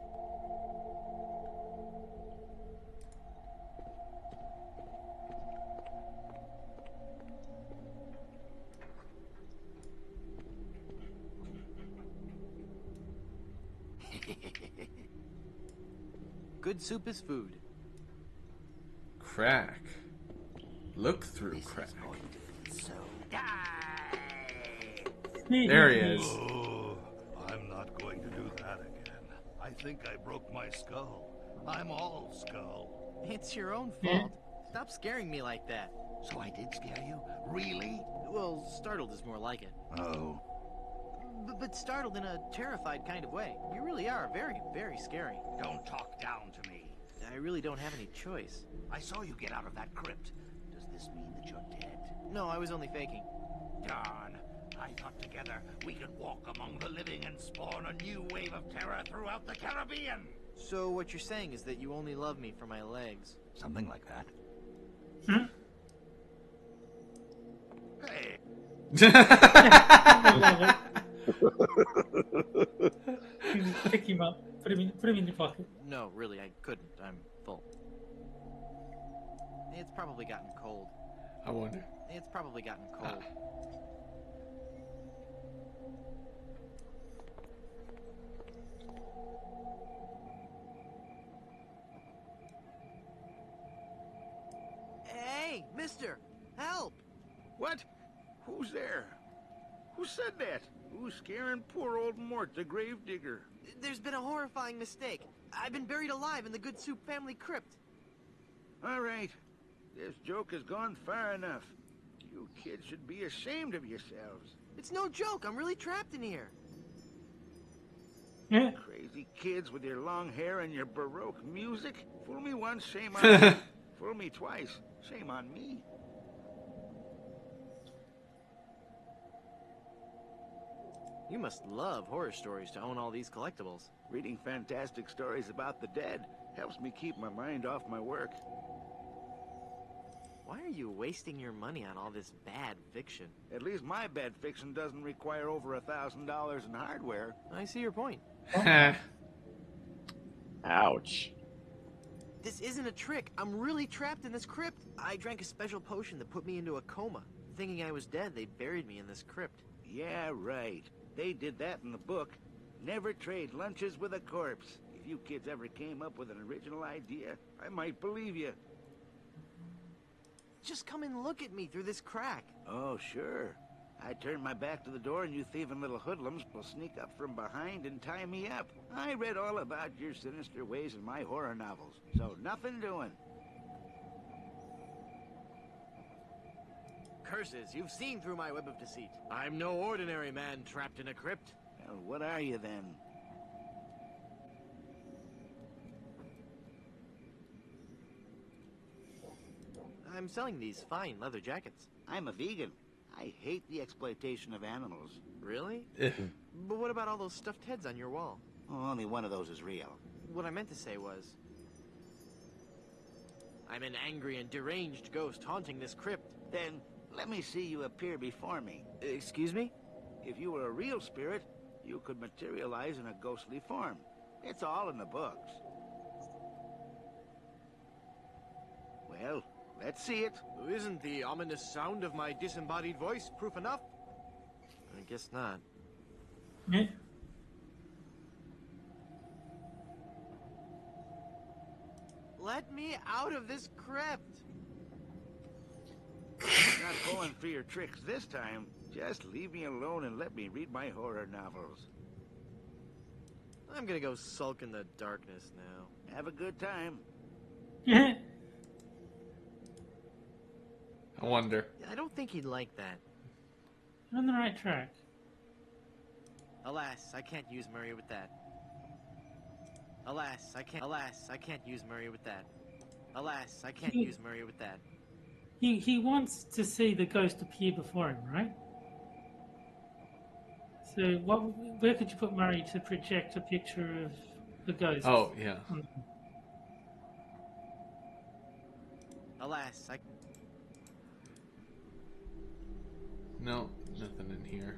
Good soup is food. Crack. Look through crack. So There he is. Oh, I'm not going to do that again. I think I broke my skull. I'm all skull. It's your own fault. Stop scaring me like that. So I did scare you? Really? Well, startled is more like it. Oh. But startled in a terrified kind of way. You really are very, very scary. Don't talk down to me. I really don't have any choice. I saw you get out of that crypt. Does this mean that you're dead? No, I was only faking. Darn. I thought together we could walk among the living and spawn a new wave of terror throughout the Caribbean. So what you're saying is that you only love me for my legs. Something like that. Hey. Pick him up. Put him in your pocket. No, really, I couldn't. I'm full. It's probably gotten cold. I wonder. It's probably gotten cold. Hey, mister! Help! What? Who's there? Who said that? Who's scaring poor old Mort, the gravedigger? There's been a horrifying mistake. I've been buried alive in the Good Soup family crypt. All right. This joke has gone far enough. You kids should be ashamed of yourselves. It's no joke. I'm really trapped in here. Yeah. Crazy kids with your long hair and your Baroque music. Fool me once, shame on me. Fool me twice, shame on me. You must love horror stories to own all these collectibles. Reading fantastic stories about the dead helps me keep my mind off my work. Why are you wasting your money on all this bad fiction? At least my bad fiction doesn't require over $1,000 in hardware. I see your point. Ouch. This isn't a trick. I'm really trapped in this crypt. I drank a special potion that put me into a coma. Thinking I was dead, they buried me in this crypt. Yeah, right. They did that in the book. Never trade lunches with a corpse. If you kids ever came up with an original idea, I might believe you. Just come and look at me through this crack. Oh, sure. I turn my back to the door and you thieving little hoodlums will sneak up from behind and tie me up. I read all about your sinister ways in my horror novels, so nothing doing. Curses, you've seen through my web of deceit. I'm no ordinary man trapped in a crypt. Well, what are you then? I'm selling these fine leather jackets. I'm a vegan. I hate the exploitation of animals. Really? But what about all those stuffed heads on your wall? Oh, only one of those is real. What I meant to say was... I'm an angry and deranged ghost haunting this crypt. Then let me see you appear before me. Excuse me? If you were a real spirit, you could materialize in a ghostly form. It's all in the books. Well, let's see it. Isn't the ominous sound of my disembodied voice proof enough? I guess not. Yeah. Let me out of this crypt! Not pulling for your tricks this time. Just leave me alone and let me read my horror novels. I'm gonna go sulk in the darkness now. Have a good time. Yeah. I wonder. I don't think he'd like that. You're on the right track. Alas, I can't use Murray with that. Alas, I can't use Murray with that. Alas, I can't use Murray with that. He wants to see the ghost appear before him, right? So where could you put Murray to project a picture of the ghost? Oh, yeah. Alas, No, nothing in here.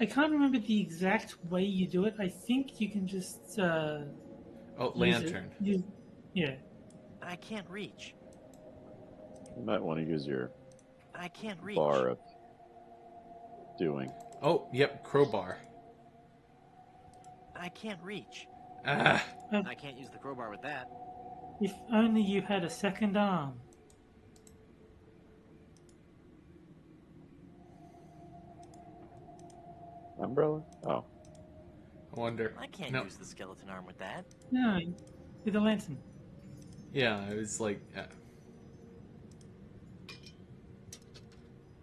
I can't remember the exact way you do it. I think you can just lantern. Yeah. I can't reach. You might want to use your I can't reach. bar of doing. Oh, yep, crowbar. I can't reach. Ah. I can't use the crowbar with that. If only you had a second arm. Umbrella? Oh. I wonder. I can't use the skeleton arm with that. No, with a lantern. Yeah, it was like...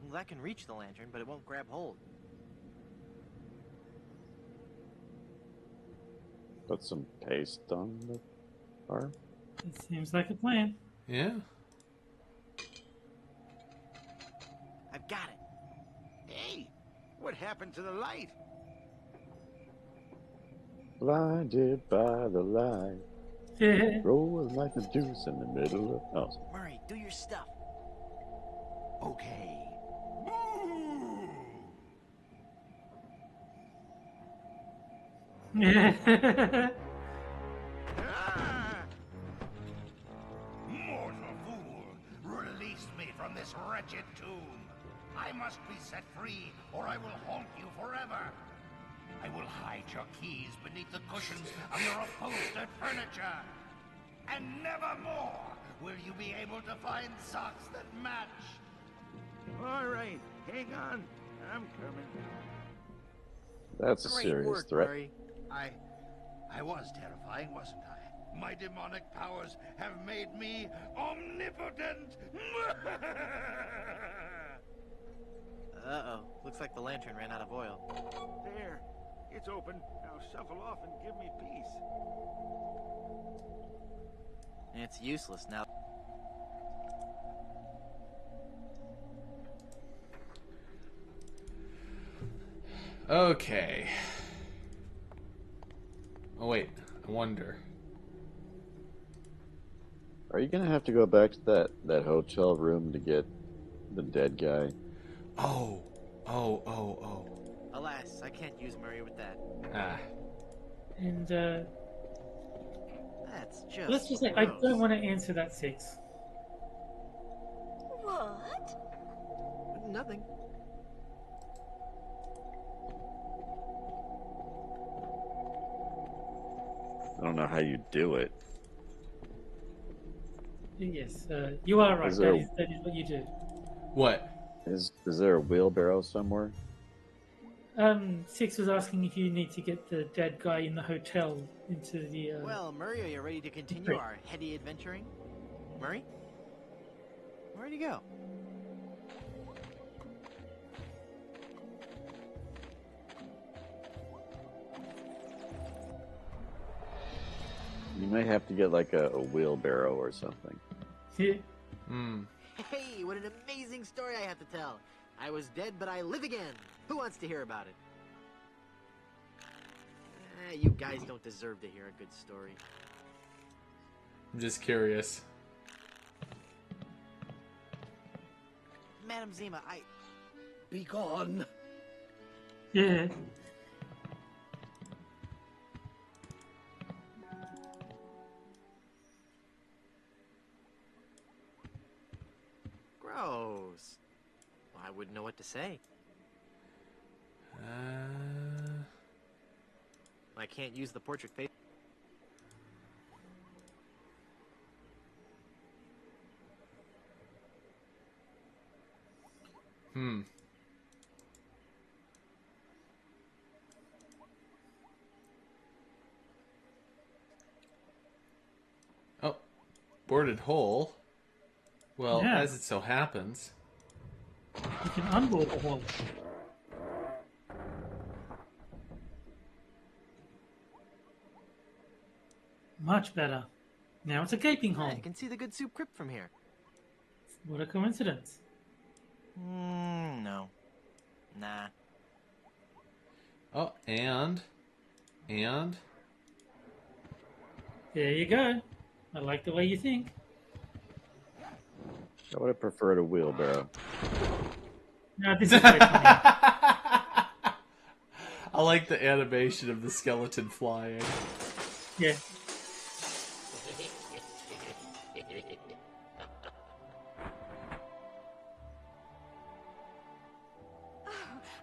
Well, that can reach the lantern, but it won't grab hold. Put some paste on the arm? It seems like a plan. Yeah. I've got it. Hey, what happened to the light? Blinded by the light. Yeah. Rolling like a deuce in the middle of... Oh. Murray, do your stuff. Okay. Mortal fool! Release me from this wretched tomb! I must be set free, or I will haunt you forever! I will hide your keys beneath the cushions of your upholstered furniture! And never more will you be able to find socks that match! All right, hang on. I'm coming. That's a Great serious work, threat. Murray. I was terrifying, wasn't I? My demonic powers have made me omnipotent! Uh-oh. Looks like the lantern ran out of oil. There. It's open. Now shuffle off and give me peace. It's useless now. Okay. Oh, wait. I wonder. Are you gonna have to go back to that hotel room to get the dead guy? Oh. Alas, I can't use Murray with that. Ah. And That's just. Let's just say I don't want to answer that, Six. What? Nothing. I don't know how you do it. Yes, you are right. Is there- That is what you do. What? Is there a wheelbarrow somewhere? Six was asking if you need to get the dead guy in the hotel into the. Well, Murray, are you ready to continue Great. our heady adventuring? Murray? Where'd he go? You may have to get like a wheelbarrow or something. Yeah. Hey, what an amazing story I have to tell. I was dead, but I live again. Who wants to hear about it? You guys don't deserve to hear a good story. I'm just curious. Madam Zima, Be gone. Yeah. Gross. Well, I wouldn't know what to say. I can't use the portrait face. Oh, boarded hole. Well, Yeah. as it so happens. You can unboard the hole. Much better. Now it's a gaping hole. You can see the good soup crypt from here. What a coincidence. No. Nah. Oh, and There you go. I like the way you think. I would have preferred a wheelbarrow. No, this is very funny. I like the animation of the skeleton flying. Yeah. Oh,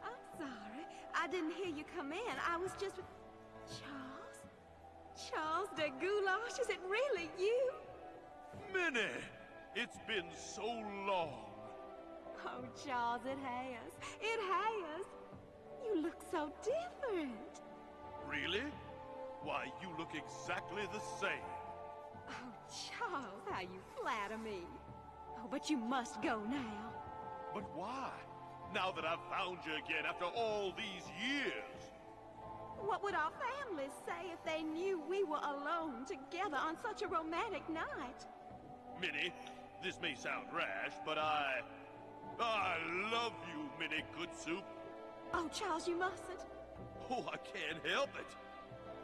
I'm sorry. I didn't hear you come in. I was just... Charles? Charles de Goulash, is it really you? Minnie! It's been so long. Oh, Charles, it has. It has. You look so different. Really? Why, you look exactly the same. Oh, Charles, how you flatter me. Oh, but you must go now. But why? Now that I've found you again after all these years. What would our families say if they knew we were alone together on such a romantic night? Minnie, this may sound rash, but I love you, Minnie Good Soup. Oh, Charles, you mustn't. Oh, I can't help it.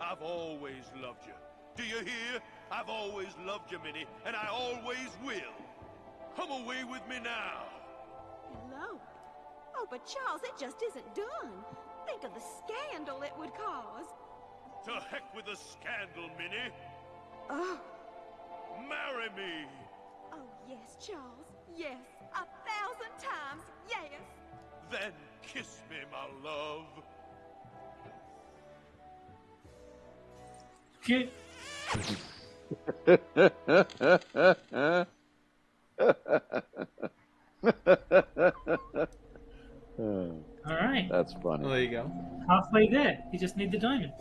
I've always loved you. Do you hear? I've always loved you, Minnie, and I always will. Come away with me now. Elope? Oh, but Charles, it just isn't done. Think of the scandal it would cause. To heck with the scandal, Minnie. Oh. Marry me. Oh, yes, Charles. Yes. 1,000 times yes. Then kiss me, my love. Cute. All right. That's funny. Well, there you go. Halfway there. You just need the diamonds.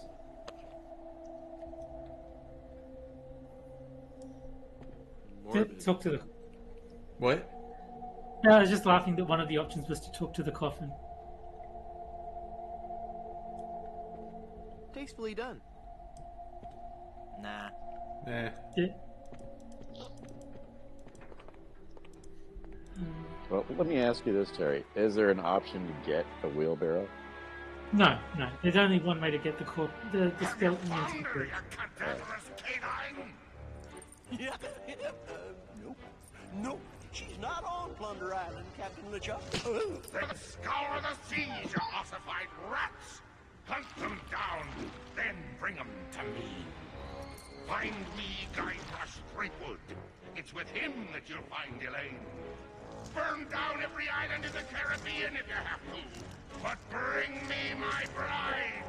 Talk to the... What? No, I was just laughing that one of the options was to talk to the coffin. Tastefully done. Nah. Eh. Yeah. Well, let me ask you this, Terry. Is there an option to get a wheelbarrow? No. There's only one way to get the skeleton into the crypt. Yeah. Nope. She's not on Plunder Island, Captain LeChuck. Then scour the seas, you ossified rats! Hunt them down, then bring them to me. Find me Guybrush Threepwood. It's with him that you'll find Elaine. Burn down every island in the Caribbean if you have to. But bring me my bride.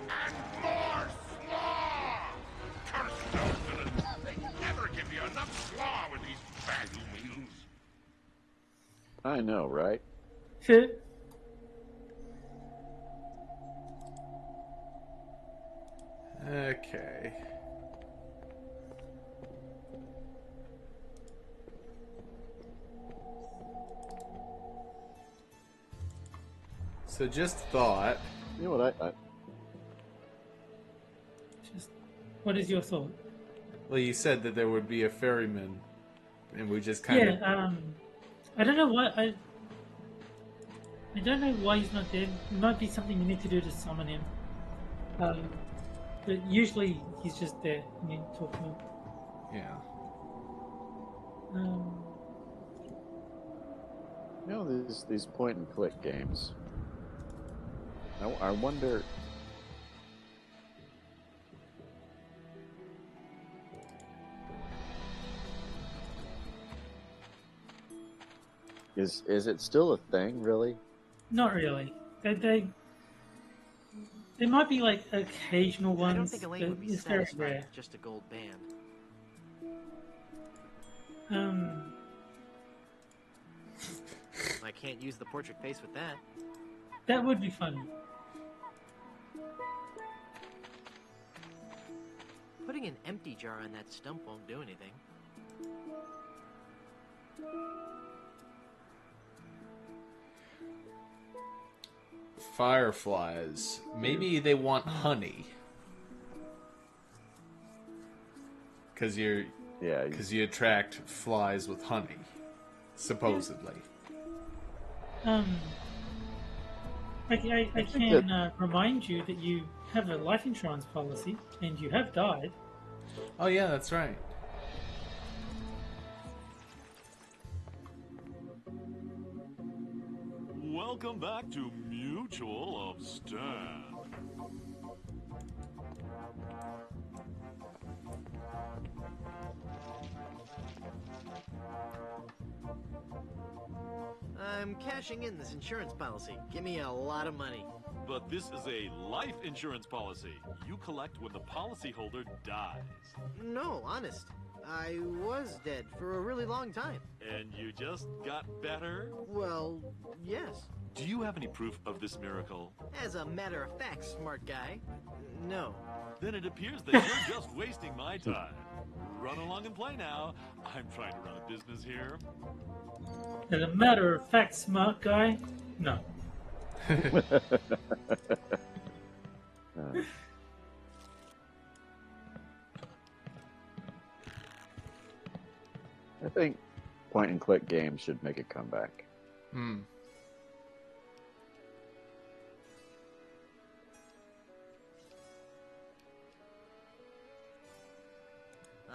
And more slaw! Curse those villains. They never give you enough slaw with these value meals. I know, right? Okay. So just thought. You know what What is your thought? Well, you said that there would be a ferryman, and we just kind of. I don't know why I don't know why he's not there. It might be something you need to do to summon him. But usually he's just there and you talk to him. Yeah. You know, these point and click games. I wonder. Is it still a thing, really? Not really. They might be like occasional ones. I don't think Elaine would be it's very satisfied rare. with just a gold band. I can't use the portrait face with that. That would be funny. Putting an empty jar on that stump won't do anything. Fireflies. Maybe they want honey. Because you attract flies with honey, supposedly. I can remind you that you have a life insurance policy and you have died. Oh yeah, that's right. Welcome back to Mutual of Stan. I'm cashing in this insurance policy. Give me a lot of money. But this is a life insurance policy. You collect when the policyholder dies. No, honest. I was dead for a really long time. And you just got better? Well, yes. Do you have any proof of this miracle? As a matter of fact, smart guy, no. Then it appears that you're just wasting my time. Run along and play now. I'm trying to run a business here. As a matter of fact, smart guy, no. I think point and click games should make a comeback.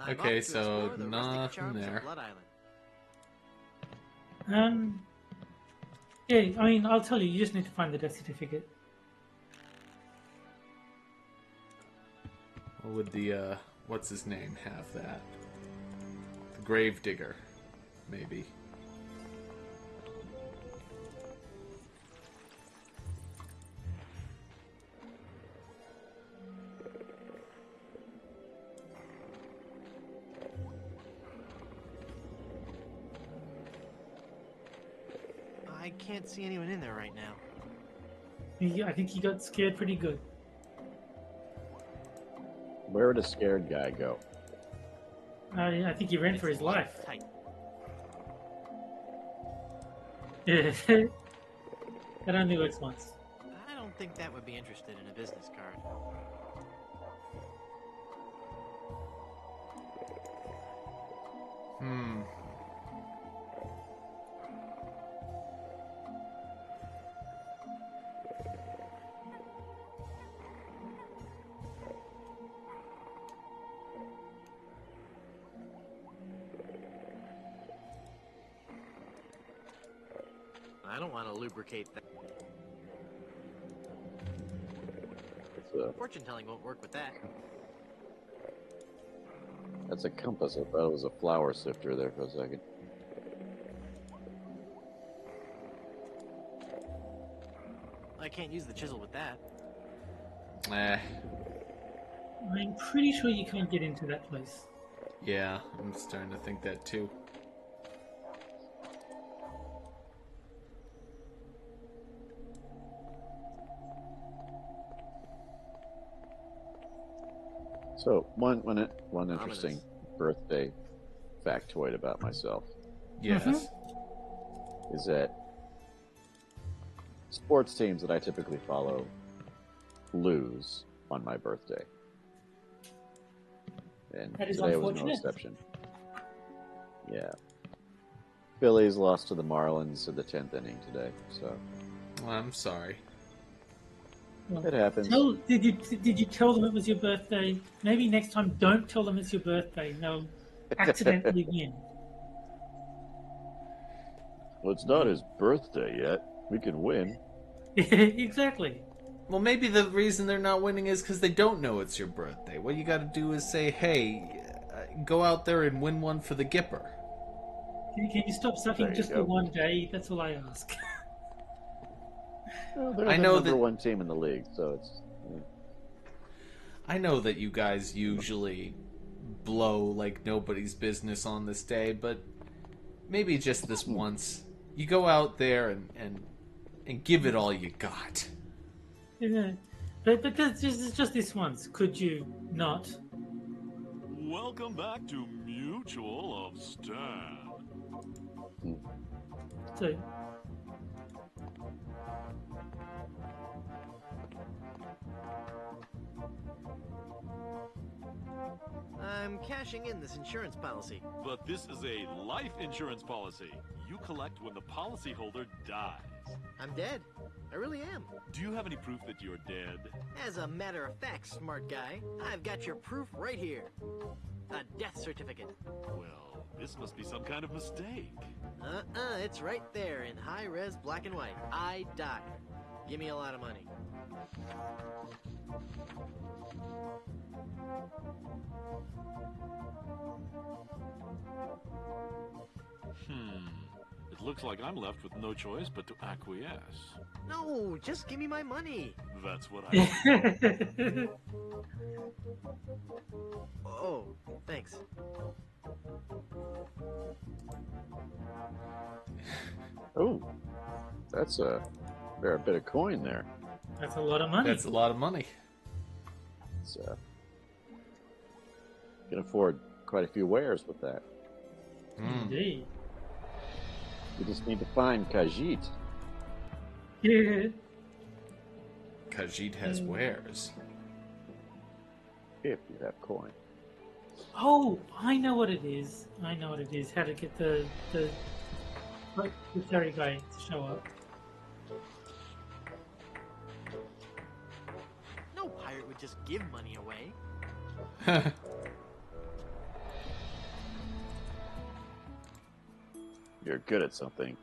Okay, so nothing there. Yeah, I mean, I'll tell you. You just need to find the death certificate. Or would the what's his name have that? The Gravedigger, maybe. I can't see anyone in there right now. I think he got scared pretty good. Where would a scared guy go? I think he ran for his life. Tight. Yeah. That only works once. I don't think that would be interested in a business card. I don't want to lubricate that. It's a Fortune telling won't work with that. That's a compass. I thought it was a flower sifter there for a second. I can't use the chisel with that. I'm pretty sure you can't get into that place. Yeah, I'm starting to think that too. So, one interesting birthday factoid about myself. Yes. Is that sports teams that I typically follow lose on my birthday. And that is today was no exception. Yeah. Phillies lost to the Marlins in the 10th inning today, so... Well, I'm sorry. Well, it happens. Did you tell them it was your birthday? Maybe next time don't tell them it's your birthday. They'll accidentally win. Well, it's not his birthday yet. We can win. Exactly. Well, maybe the reason they're not winning is because they don't know it's your birthday. What you got to do is say, hey, go out there and win one for the Gipper. Can you stop sucking just for one day? That's all I ask. Well, they're the number one team in the league, so it's... Yeah. I know that you guys usually blow like nobody's business on this day, but maybe just this once. You go out there and give it all you got. Yeah. But this is just this once. Could you not? Welcome back to Mutual of Stan. So... I'm cashing in this insurance policy. But this is a life insurance policy. You collect when the policyholder dies. I'm dead. I really am. Do you have any proof that you're dead? As a matter of fact, smart guy, I've got your proof right here. A death certificate. Well, this must be some kind of mistake. It's right there in high-res black and white. I died. Give me a lot of money. It looks like I'm left with no choice but to acquiesce. No, just give me my money. That's what I... Oh, thanks. Oh, that's a fair bit of coin there. That's a lot of money. That's a lot of money. It's, you can afford quite a few wares with that. Indeed. You just need to find Khajiit. Yeah. Khajiit has wares. If you have coin. Oh, I know what it is. I know what it is. How to get the ferry guy to show up. No pirate would just give money away. You're good at something.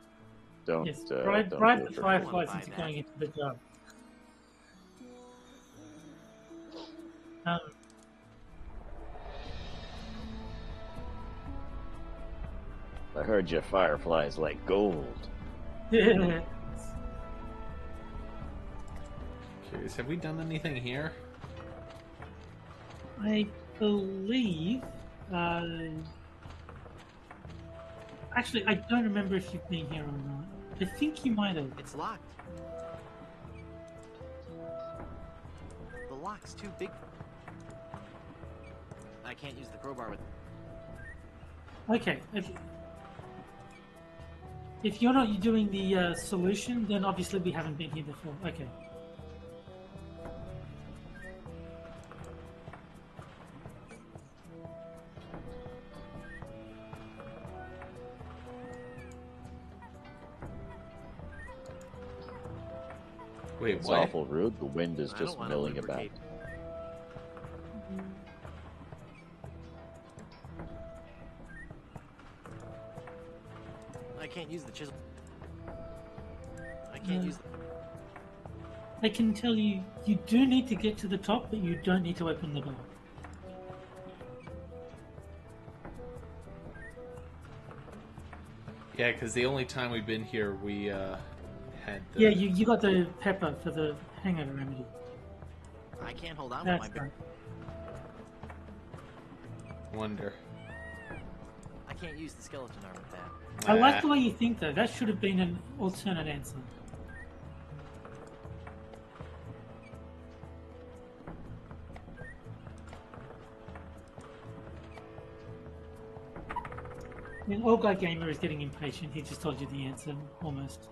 Don't, yes, don't bribe the do it fireflies into going into the job. I heard your fireflies like gold. Yeah. Curious, have we done anything here? I believe. Actually, I don't remember if you've been here or not. I think you might have. It's locked. The lock's too big. I can't use the crowbar with it. Okay. If you're not doing the solution, then obviously we haven't been here before. Okay. Wait, it's what? awful rude. The wind is just milling about. I can't use the chisel. I can't use the... I can tell you, you do need to get to the top, but you don't need to open the door. Yeah, because the only time we've been here, we had the... Yeah, you got the pepper for the hangover remedy. I can't hold on That's with my... right. Wonder. I can't use the skeleton arm with that. I like the way you think, though. That should have been an alternate answer. I mean, Old Guy Gamer is getting impatient. He just told you the answer, almost.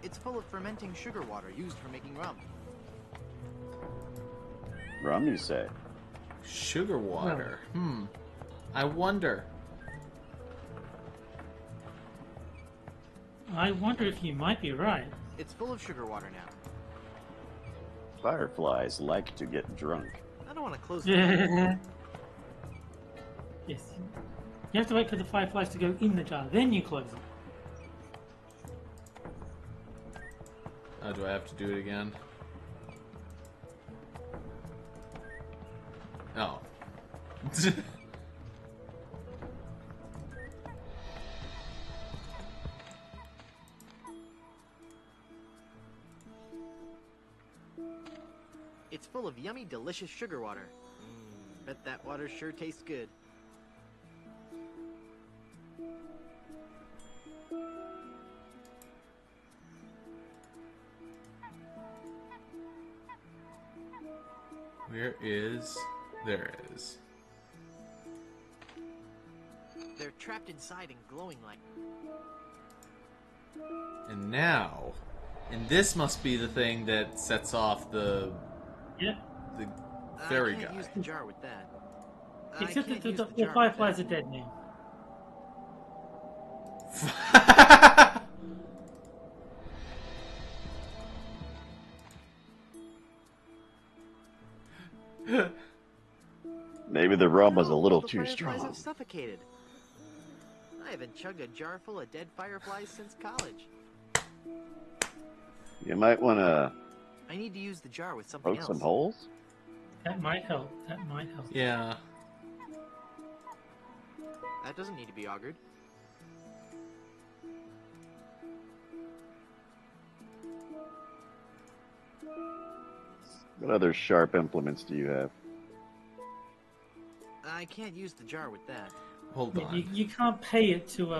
It's full of fermenting sugar water used for making rum. Rum, you say? Sugar water. I wonder. I wonder if you might be right. It's full of sugar water now. Fireflies like to get drunk. I don't want to close the Yes. You have to wait for the fireflies to go in the jar, then you close it. Oh, do I have to do it again? Oh. It's full of yummy, delicious sugar water. Bet that water sure tastes good. Where is... There it is. They're trapped inside and glowing like... And now... And this must be the thing that sets off the... Yeah. The fairy I can't guy. use the jar with that. Except I can't that use the jar with fireflies that. are dead now. Maybe the rum was a little The too fireflies strong. have suffocated. I haven't chugged a jar full of dead fireflies since college. You might want to I need to use the jar with something poke else. some holes. That might help. That might help. Yeah. That doesn't need to be augured. What other sharp implements do you have? I can't use the jar with that. Hold Yeah, on. you can't pay it to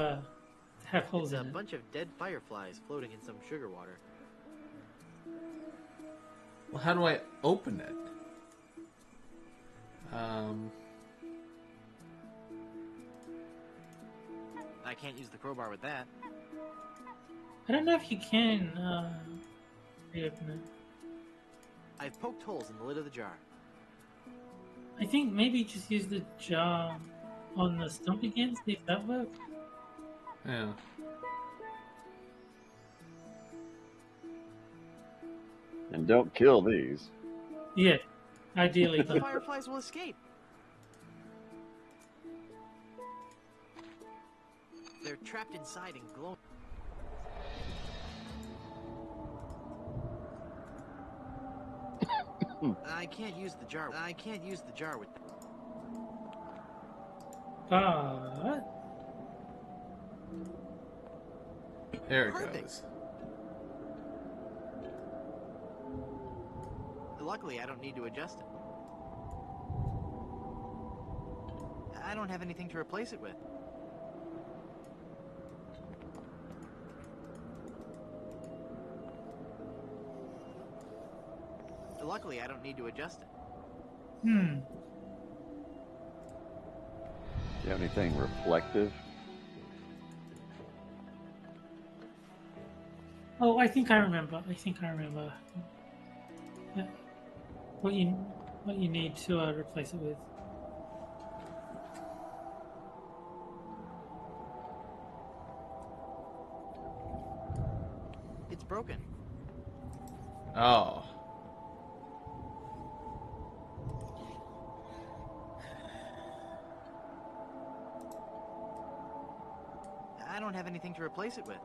have holes It's in a it. bunch of dead fireflies floating in some sugar water. Well, how do I open it? I can't use the crowbar with that. I don't know if you can reopen it. I've poked holes in the lid of the jar. I think maybe just use the jar on the stump again, see if that works. Yeah. And don't kill these. Yeah, ideally. The fireflies will escape. They're trapped inside and glowing. I can't use the jar. I can't use the jar with that. But There it Perfect. goes. Luckily, I don't need to adjust it. I don't have anything to replace it with. Luckily, I don't need to adjust it. Do you have anything reflective? oh, I think I remember. Yeah. What you need to replace it with. It's broken. Oh. I don't have anything to replace it with.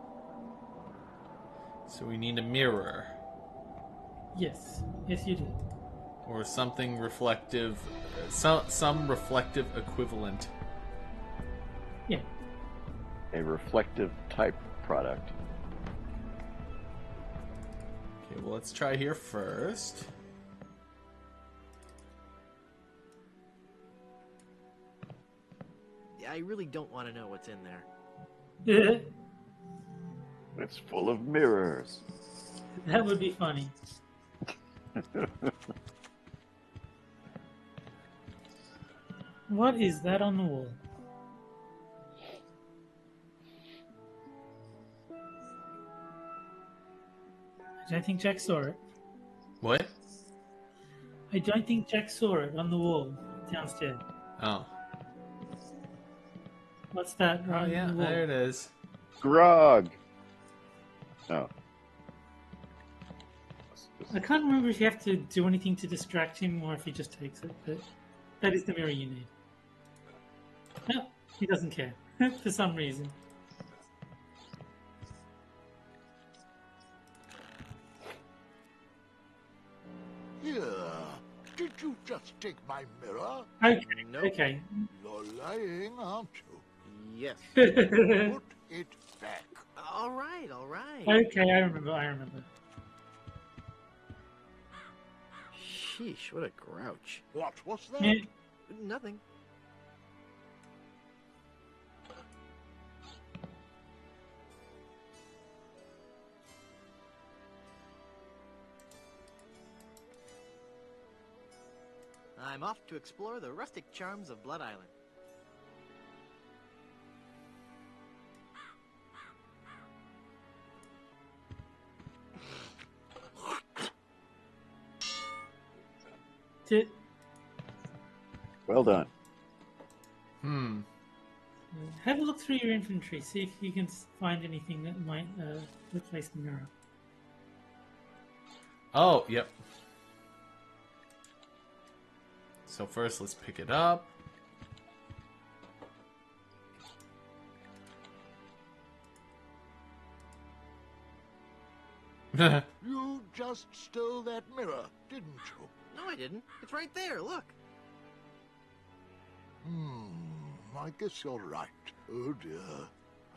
So we need a mirror. Yes, you do. Or something reflective, some reflective equivalent. Yeah. A reflective type product. Okay, well, let's try here first. I really don't want to know what's in there. Yeah. It's full of mirrors. That would be funny. What is that on the wall? I don't think Jack saw it. What? I don't think Jack saw it on the wall downstairs. Oh. What's that right Yeah, on the wall? there it is. Grog. Oh. I can't remember if you have to do anything to distract him or if he just takes it, but that is the mirror you need. No, he doesn't care for some reason. Here, did you just take my mirror? Okay, Nope. okay. You're lying, aren't you? Yes. Put it back. All right, all right. Okay, I remember. Sheesh, what a grouch. What was that? Yeah. Nothing. I'm off to explore the rustic charms of Blood Island. Well done. Have a look through your inventory, see if you can find anything that might replace the mirror. Oh, yep. So first, let's pick it up. You just stole that mirror, didn't you? No, I didn't. It's right there, look. I guess you're right. Oh dear,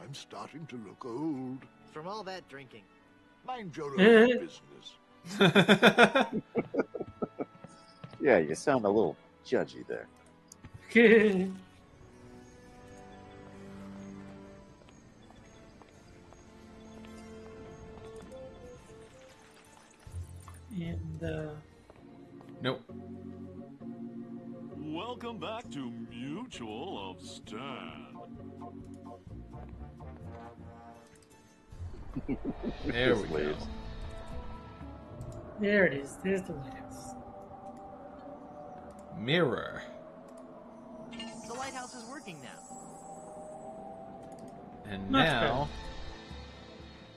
I'm starting to look old. From all that drinking. Mind your own business. Yeah, you sound a little judgy there. And, Nope. Welcome back to Mutual of Stan. There we go. there it is. There's the lighthouse. Mirror. The lighthouse is working now. And Much now...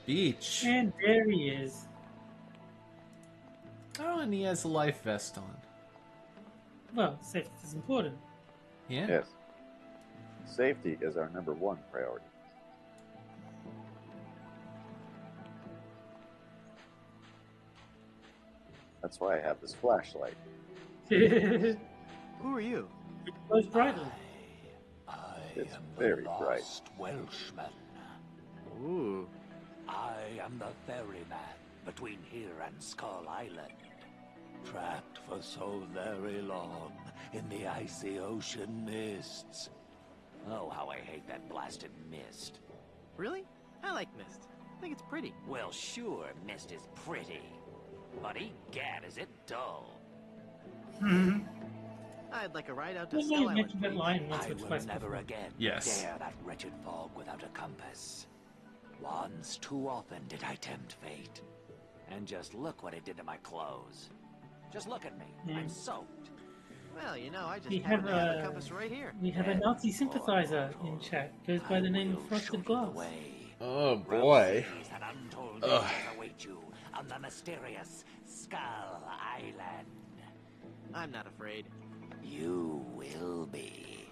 Beach. And there he is. Oh, and he has a life vest on. Well, safety is important. Yeah? Yes. Safety is our #1 priority. That's why I have this flashlight. Who are you? Goes brightly. It's very bright. Welshman. Ooh. I am the ferryman between here and Skull Island. Trapped for so very long in the icy ocean mists. Oh, how I hate that blasted mist. Really? I like mist. I think it's pretty. Well, sure, mist is pretty. But egad, is it dull. I'd like a ride out to Well, Skull you Island. mentioned that line once I or will twice never before. again Yes. dare that wretched fog without a compass. Once too often did I tempt fate. And just look what it did to my clothes. Just look at me. I'm soaked. Well, you know, I just We happen have to have a a compass right here. we have a Nazi sympathizer in chat. Goes by the name of Frosted Glass. Oh, boy. That untold Ugh. dangers await you on the mysterious Skull Island. I'm not afraid. You will be.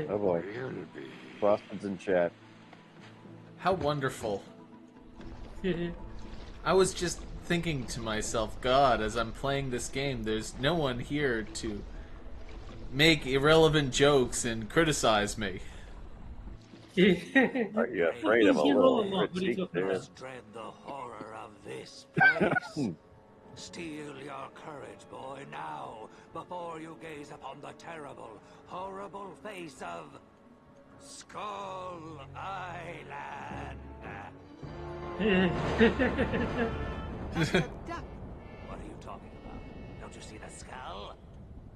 Oh boy. Boston's in chat. How wonderful. I was just thinking to myself, God, as I'm playing this game, there's no one here to make irrelevant jokes and criticize me. Are you afraid of a little critique there? Must dread the horror of this place. Steel your courage, boy, now, before you gaze upon the terrible, horrible face of Skull Island. That's a duck. What are you talking about? Don't you see the skull?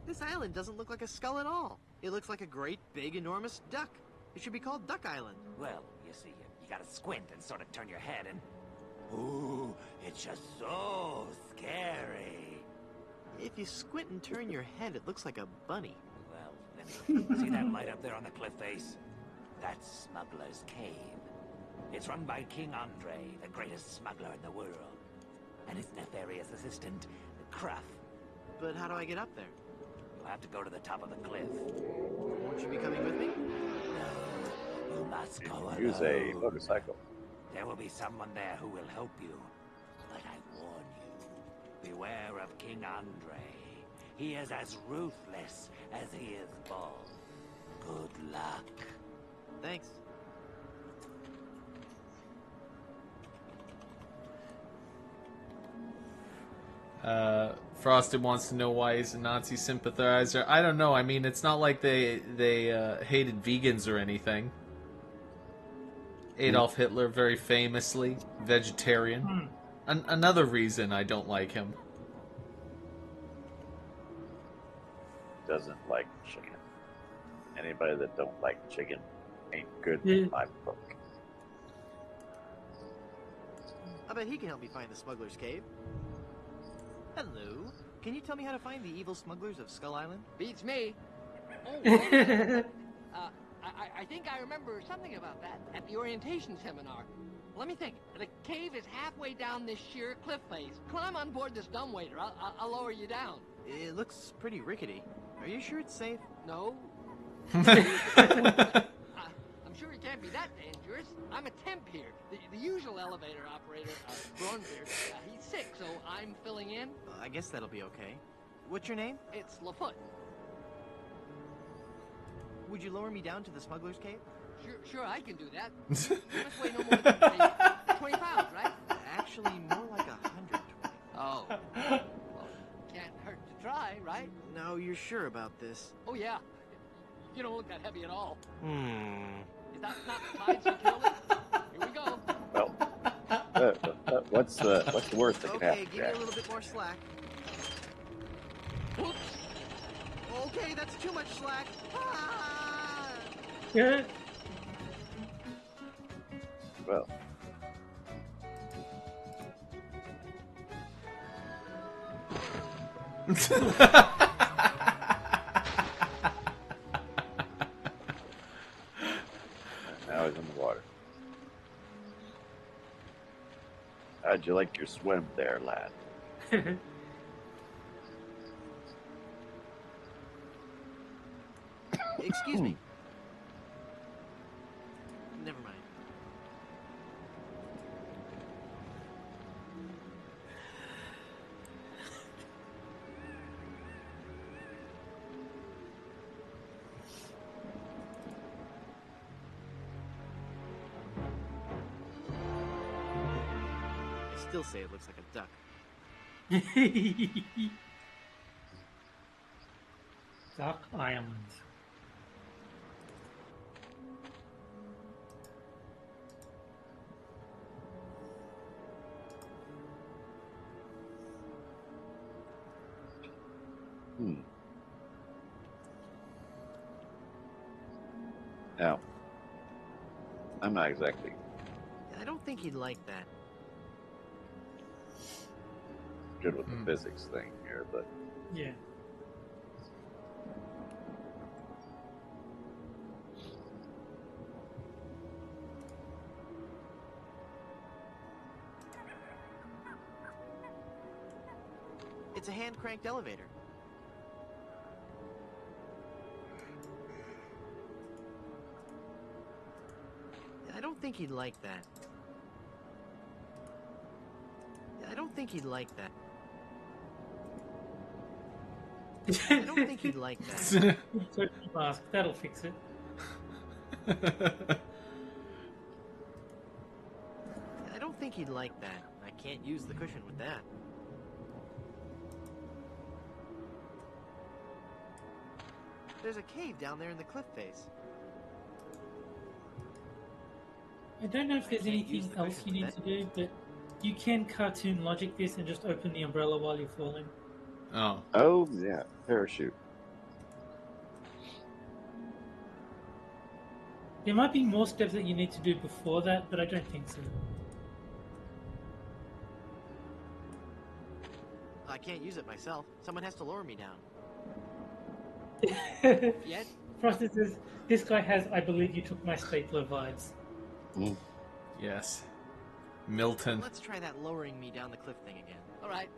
This island doesn't look like a skull at all. It looks like a great, big, enormous duck. It should be called Duck Island. Well, you see, you gotta squint and sort of turn your head and... Ooh, it's just so scary. If you squint and turn your head, it looks like a bunny. Well, anyway, see that light up there on the cliff face? That's Smuggler's Cave. It's run by King Andre, the greatest smuggler in the world. And his nefarious assistant, Cruff. But how do I get up there? You'll have to go to the top of the cliff. Won't you be coming with me? No, you must go alone. Use a motorcycle. There will be someone there who will help you. But I warn you, beware of King Andre. He is as ruthless as he is bold. Good luck. Thanks. Frosted wants to know why he's a Nazi sympathizer. I don't know. I mean, it's not like they hated vegans or anything. Adolf Hitler, very famously vegetarian. Another reason I don't like him. Doesn't like chicken. Anybody that don't like chicken ain't good in my book. I bet he can help me find the Smuggler's Cave. Hello. Can you tell me how to find the evil smugglers of Skull Island? Beats me. Oh, wait a minute. I think I remember something about that at the orientation seminar. Let me think. The cave is halfway down this sheer cliff face. Climb on board this dumbwaiter. I'll lower you down. It looks pretty rickety. Are you sure it's safe? No. I'm sure it can't be that dangerous. I'm a temp here. The usual elevator operator, Braunbeard, he's sick, so I'm filling in. I guess that'll be okay. What's your name? It's Lafoot. Would you lower me down to the Smuggler's Cave? Sure, I can do that. You must weigh no more than, say, 20 pounds, right? Actually, more like 120. Oh. Well, can't hurt to try, right? No, you're sure about this? Oh, yeah. You don't look that heavy at all. Is that not tied securely? Here we go. Well, what's the worst that can happen, Okay, give me Jack? a little bit more slack. Whoops. Okay, that's too much slack. Ah! Well. Now he's in the water. How'd you like your swim there, lad? Excuse me. Never mind. I still say it looks like a duck. Duck Island. Now, I'm not exactly I don't think he'd like that. good with the physics thing here, but Yeah. It's a hand-cranked elevator. I don't think he'd like that. I don't think think he'd like that. I don't think he'd like that. Mask, that'll fix it. I don't think he'd like that. I can't use the cushion with that. There's a cave down there in the cliff face. I don't know if there's anything else you need to do, but you can cartoon logic this and just open the umbrella while you're falling. Oh. Oh, yeah. Parachute. There might be more steps that you need to do before that, but I don't think so. I can't use it myself. Someone has to lower me down. Yes? Frosty says, this guy has I believe you took my stapler vibes. Mm. Yes. Milton. Let's try that lowering me down the cliff thing again. All right.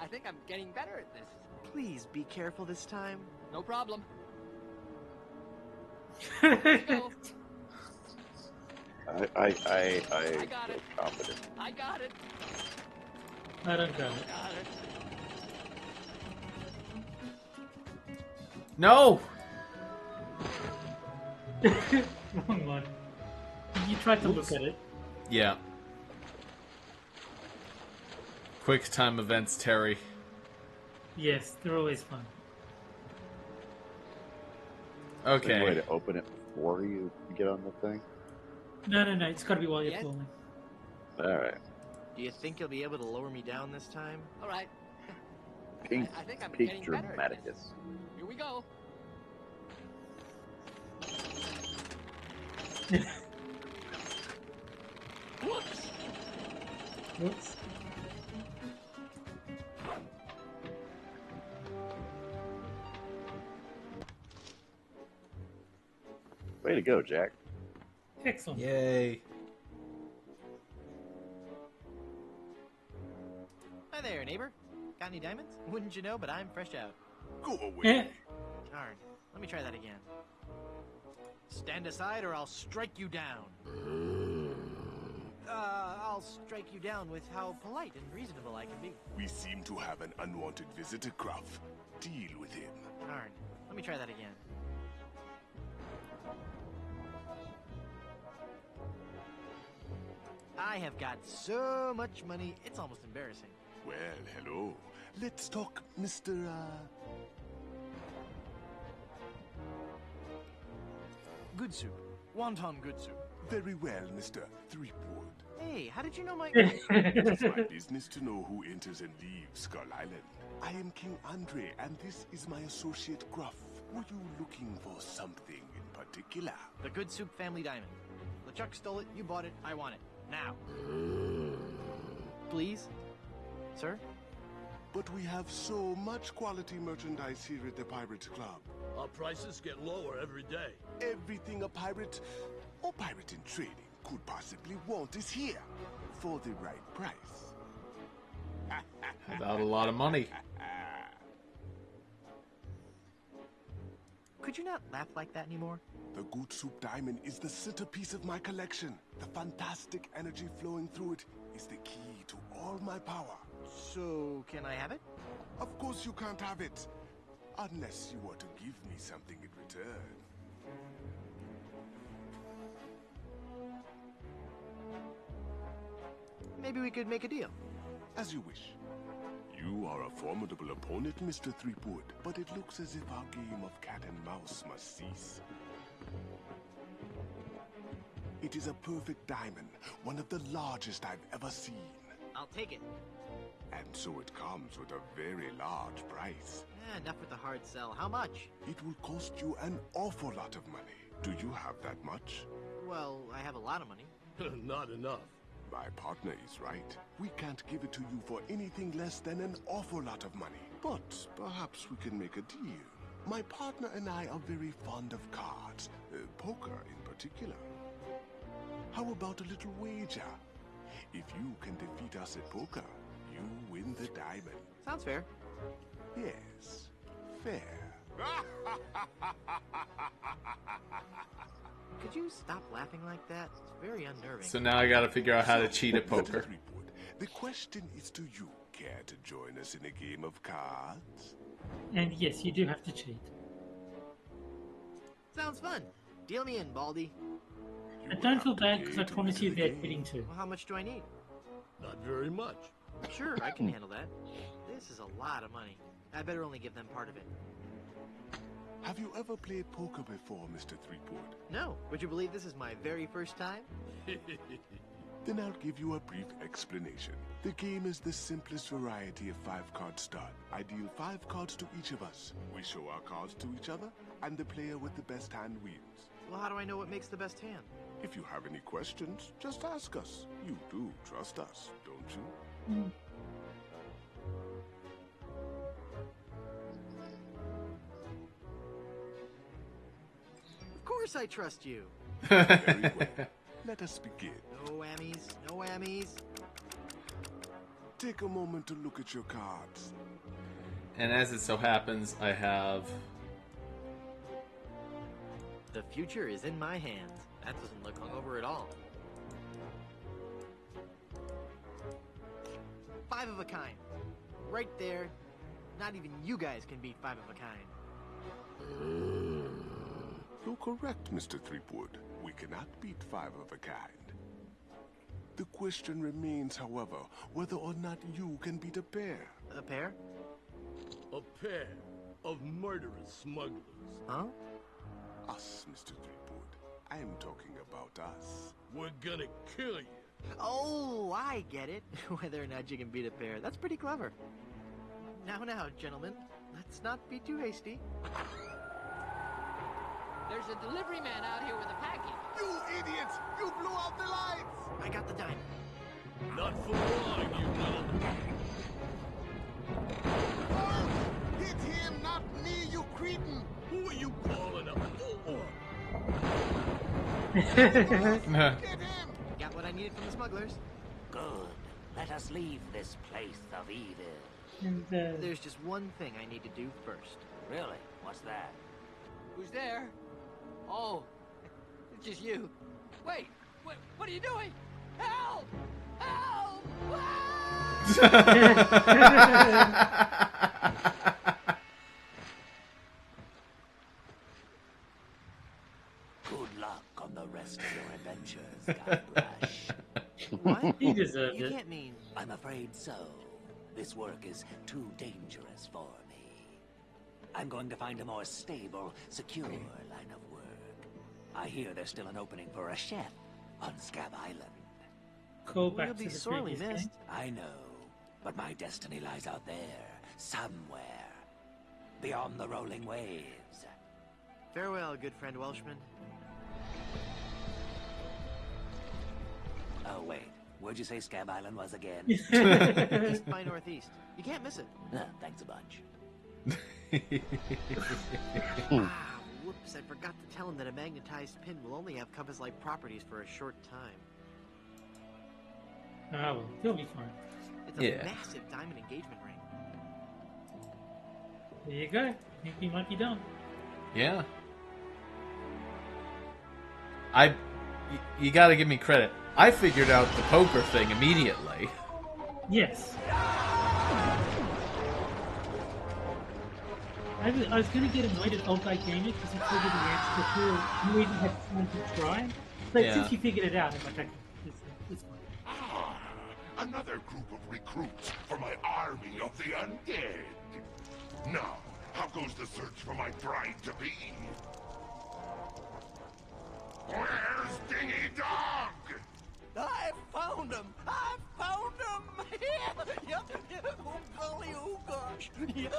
I think I'm getting better at this. Please be careful this time. No problem. I got it. Confident. I got it. I don't got it. Got it. No! Wrong one. You tried to look at it. Yeah. Quick time events, Terry. Yes, they're always fun. Okay. Is there a way to open it before you get on the thing? No, it's got to be while you're falling. Alright. Do you think you'll be able to lower me down this time? All right. Pink, I think I'm Pink getting better at this. Dramaticus. Here we go. Whoops. Whoops. Way to go, Jack. Excellent. Yay. Hi there, neighbor. Got any diamonds? Wouldn't you know, but I'm fresh out. Go away. Darn. Let me try that again. Stand aside or I'll strike you down. I'll strike you down with how polite and reasonable I can be. We seem to have an unwanted visitor, Gruff. Deal with him. Darn. Let me try that again. I have got so much money, it's almost embarrassing. Well, hello. Let's talk, Mr. Good soup. Wonton good soup. Very well, Mr. Threepwood. Hey, how did you know my... It is my business to know who enters and leaves Skull Island. I am King Andre, and this is my associate Gruff. Were you looking for something in particular? The Good Soup family diamond. LeChuck stole it, you bought it, I want it. Now. Please? Sir? But we have so much quality merchandise here at the Pirate Club. Our prices get lower every day. Everything a pirate or pirate in trading could possibly want is here for the right price. Without a lot of money. Could you not laugh like that anymore? The Good Soup Diamond is the centerpiece of my collection. The fantastic energy flowing through it is the key to all my power. So, can I have it? Of course you can't have it. Unless you were to give me something in return. Maybe we could make a deal. As you wish. You are a formidable opponent, Mr. Threepwood, but it looks as if our game of cat and mouse must cease. It is a perfect diamond, one of the largest I've ever seen. I'll take it. And so it comes with a very large price. Enough with the hard sell. How much? It will cost you an awful lot of money. Do you have that much? Well, I have a lot of money. Not enough. My partner is right. We can't give it to you for anything less than an awful lot of money. But perhaps we can make a deal. My partner and I are very fond of cards, poker in particular. How about a little wager? If you can defeat us at poker, you win the diamond. Sounds fair. Yes, fair. Could you stop laughing like that? It's very unnerving. So now I gotta figure out how to cheat at poker. The question is, do you care to join us in a game of cards? And yes, you do have to cheat. Sounds fun. Deal me in, Baldy. And don't feel bad because I promise you they're cheating too. Well, how much do I need? Not very much. Sure, I can handle that. This is a lot of money. I better only give them part of it. Have you ever played poker before, Mr. Threepwood? No. Would you believe this is my very first time? Then I'll give you a brief explanation. The game is the simplest variety of 5-card start. I deal 5 cards to each of us. We show our cards to each other, and the player with the best hand wins. Well, how do I know what makes the best hand? If you have any questions, just ask us. You do trust us, don't you? Of course I trust you. Very well. Let us begin. No whammies, no whammies. Take a moment to look at your cards. And as it so happens, I have... The future is in my hands. That doesn't look hungover at all. 5 of a kind. Right there. Not even you guys can beat 5 of a kind. You're correct, Mr. Threepwood. We cannot beat 5 of a kind. The question remains, however, whether or not you can beat a pair. A pair? A pair of murderous smugglers. Huh? Us, Mr. Threepwood. I am talking about us. We're gonna kill you. Oh, I get it. Whether or not you can beat a pair. That's pretty clever. Now, gentlemen. Let's not be too hasty. There's a delivery man out here with a package. You idiots! You blew out the lights! I got the diamond. Not for long, you will. Oh, hit him, not me, you cretin! Who are you calling a fool? Get him! Got what I needed from the smugglers. Good. Let us leave this place of evil. And, There's just one thing I need to do first. Really? What's that? Who's there? Oh, it's just you. Wait, what are you doing? Help! Help! Good luck on the rest of your adventures, Guybrush. What? He deserved You it. can't mean... I'm afraid so. This work is too dangerous for me. I'm going to find a more stable, secure line of work. I hear there's still an opening for a chef on Scab Island. Call We'll back be to the sorely previous missed. game. I know, but my destiny lies out there, somewhere. Beyond the rolling waves. Farewell, good friend Welshman. Oh, wait. Where'd you say Scab Island was again? East by northeast. You can't miss it. Thanks a bunch. Ah, whoops, I forgot to tell him that a magnetized pin will only have compass-like properties for a short time. Ah, well, he'll be fine. It's a Yeah. massive diamond engagement ring. There you go. I think he might be done. Yeah. You gotta give me credit. I figured out the poker thing immediately. Yes. I was going to get annoyed at Old Guy Gamer because he figured the answer before you even had time to try. But Yeah. since you figured it out, I'm like, okay, it's fine. Ah, another group of recruits for my army of the undead. Now, how goes the search for my bride-to-be? Where's Dingy Dog? I found him! I found him! Oh, golly, oh gosh! Yeah,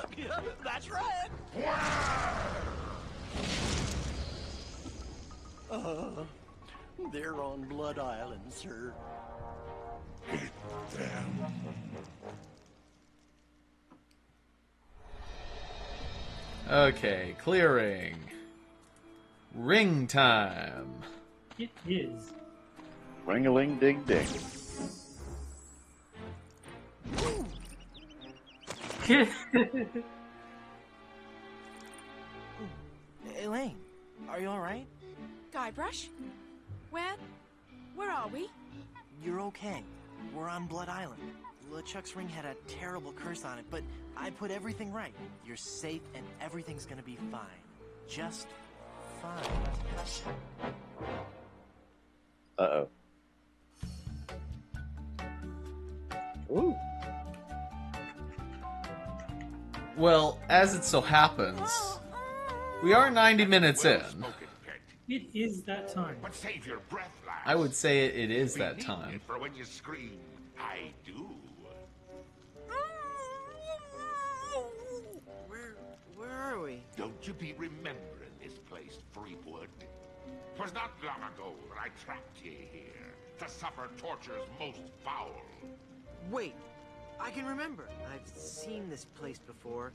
that's right! They're on Blood Island, sir. Hit them. Okay, clearing. Ring time. It is. Ring-a-ling-ding-ding. Elaine, are you alright? Guybrush? Where are we? You're okay. We're on Blood Island. LeChuck's ring had a terrible curse on it, but I put everything right. You're safe and everything's gonna be fine. Just fine. Uh-oh. Ooh. Well, as it so happens, we are 90 minutes in. It is that time. But save your breath, lad. I would say it is that time. For when you scream, I do. Where are we? Don't you be remembering this place, Threepwood? 'Twas not long ago that I trapped ye here to suffer tortures most foul. Wait, I can remember. I've seen this place before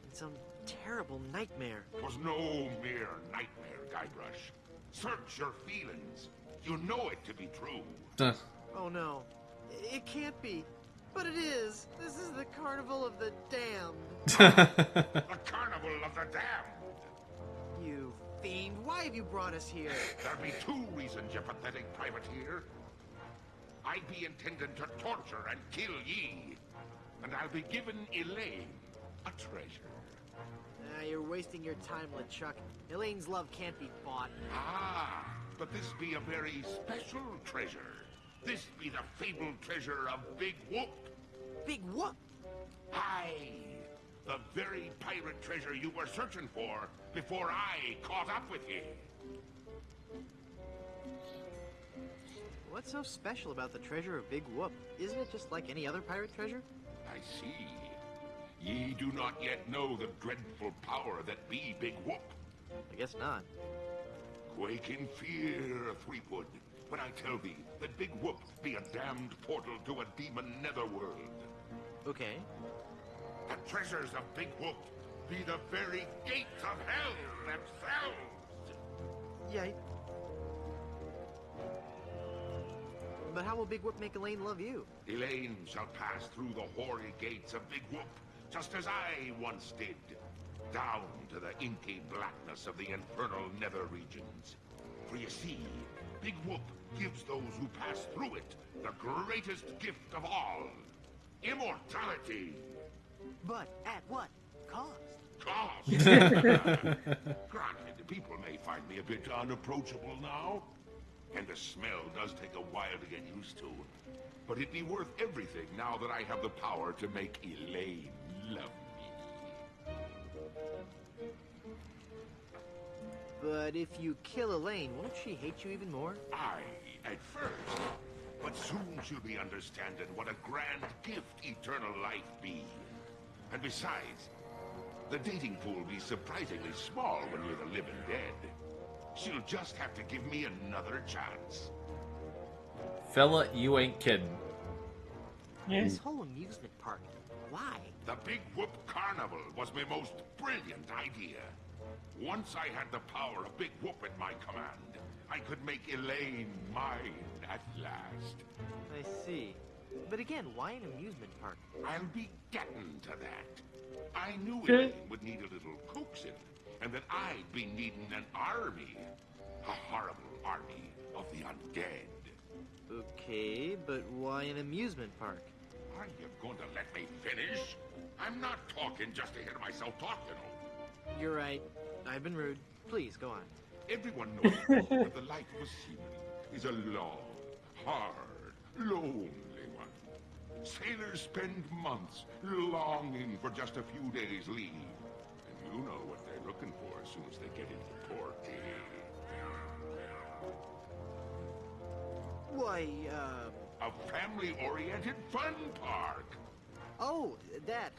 in some terrible nightmare. 'Twas no mere nightmare, Guybrush. Search your feelings. You know it to be true. Oh no, it can't be. But it is. This is the Carnival of the Damned. The Carnival of the Damned. You fiend, why have you brought us here? There be two reasons, you pathetic privateer. I be intending to torture and kill ye. And I'll be given Elaine a treasure. You're wasting your time, LeChuck. Elaine's love can't be bought. Ah, but this be a very special treasure. This be the fabled treasure of Big Whoop. Big Whoop? Aye, the very pirate treasure you were searching for before I caught up with ye. What's so special about the treasure of Big Whoop? Isn't it just like any other pirate treasure? I see. Ye do not yet know the dreadful power that be Big Whoop. I guess not. Quake in fear, Threepwood, when I tell thee that Big Whoop be a damned portal to a demon netherworld. Okay. The treasures of Big Whoop be the very gates of hell themselves. Yay. But how will Big Whoop make Elaine love you? Elaine shall pass through the hoary gates of Big Whoop, just as I once did, down to the inky blackness of the infernal nether regions. For you see, Big Whoop gives those who pass through it the greatest gift of all, immortality. But at what cost? Cost? Granted, people may find me a bit unapproachable now, and the smell does take a while to get used to. But it'd be worth everything now that I have the power to make Elaine love me. But if you kill Elaine, won't she hate you even more? Aye, at first. But soon she'll be understanding what a grand gift eternal life be. And besides, the dating pool be surprisingly small when you're the living dead. She'll just have to give me another chance. Fella, you ain't kidding. Yes. This whole amusement park, why? The Big Whoop Carnival was my most brilliant idea. Once I had the power of Big Whoop at my command, I could make Elaine mine at last. I see. But again, why an amusement park? I'll be getting to that. I knew Elaine would need a little coaxing, and that I'd be needing an army. A horrible army of the undead. Okay, but why an amusement park? Are you going to let me finish? I'm not talking just to hear myself talk, you know. You're right. I've been rude. Please, go on. Everyone knows that the life of a seaman is a long, hard, lonely one. Sailors spend months longing for just a few days' leave. And you know what they're looking for as soon as they get into port. Why, a family-oriented fun park. Oh, that.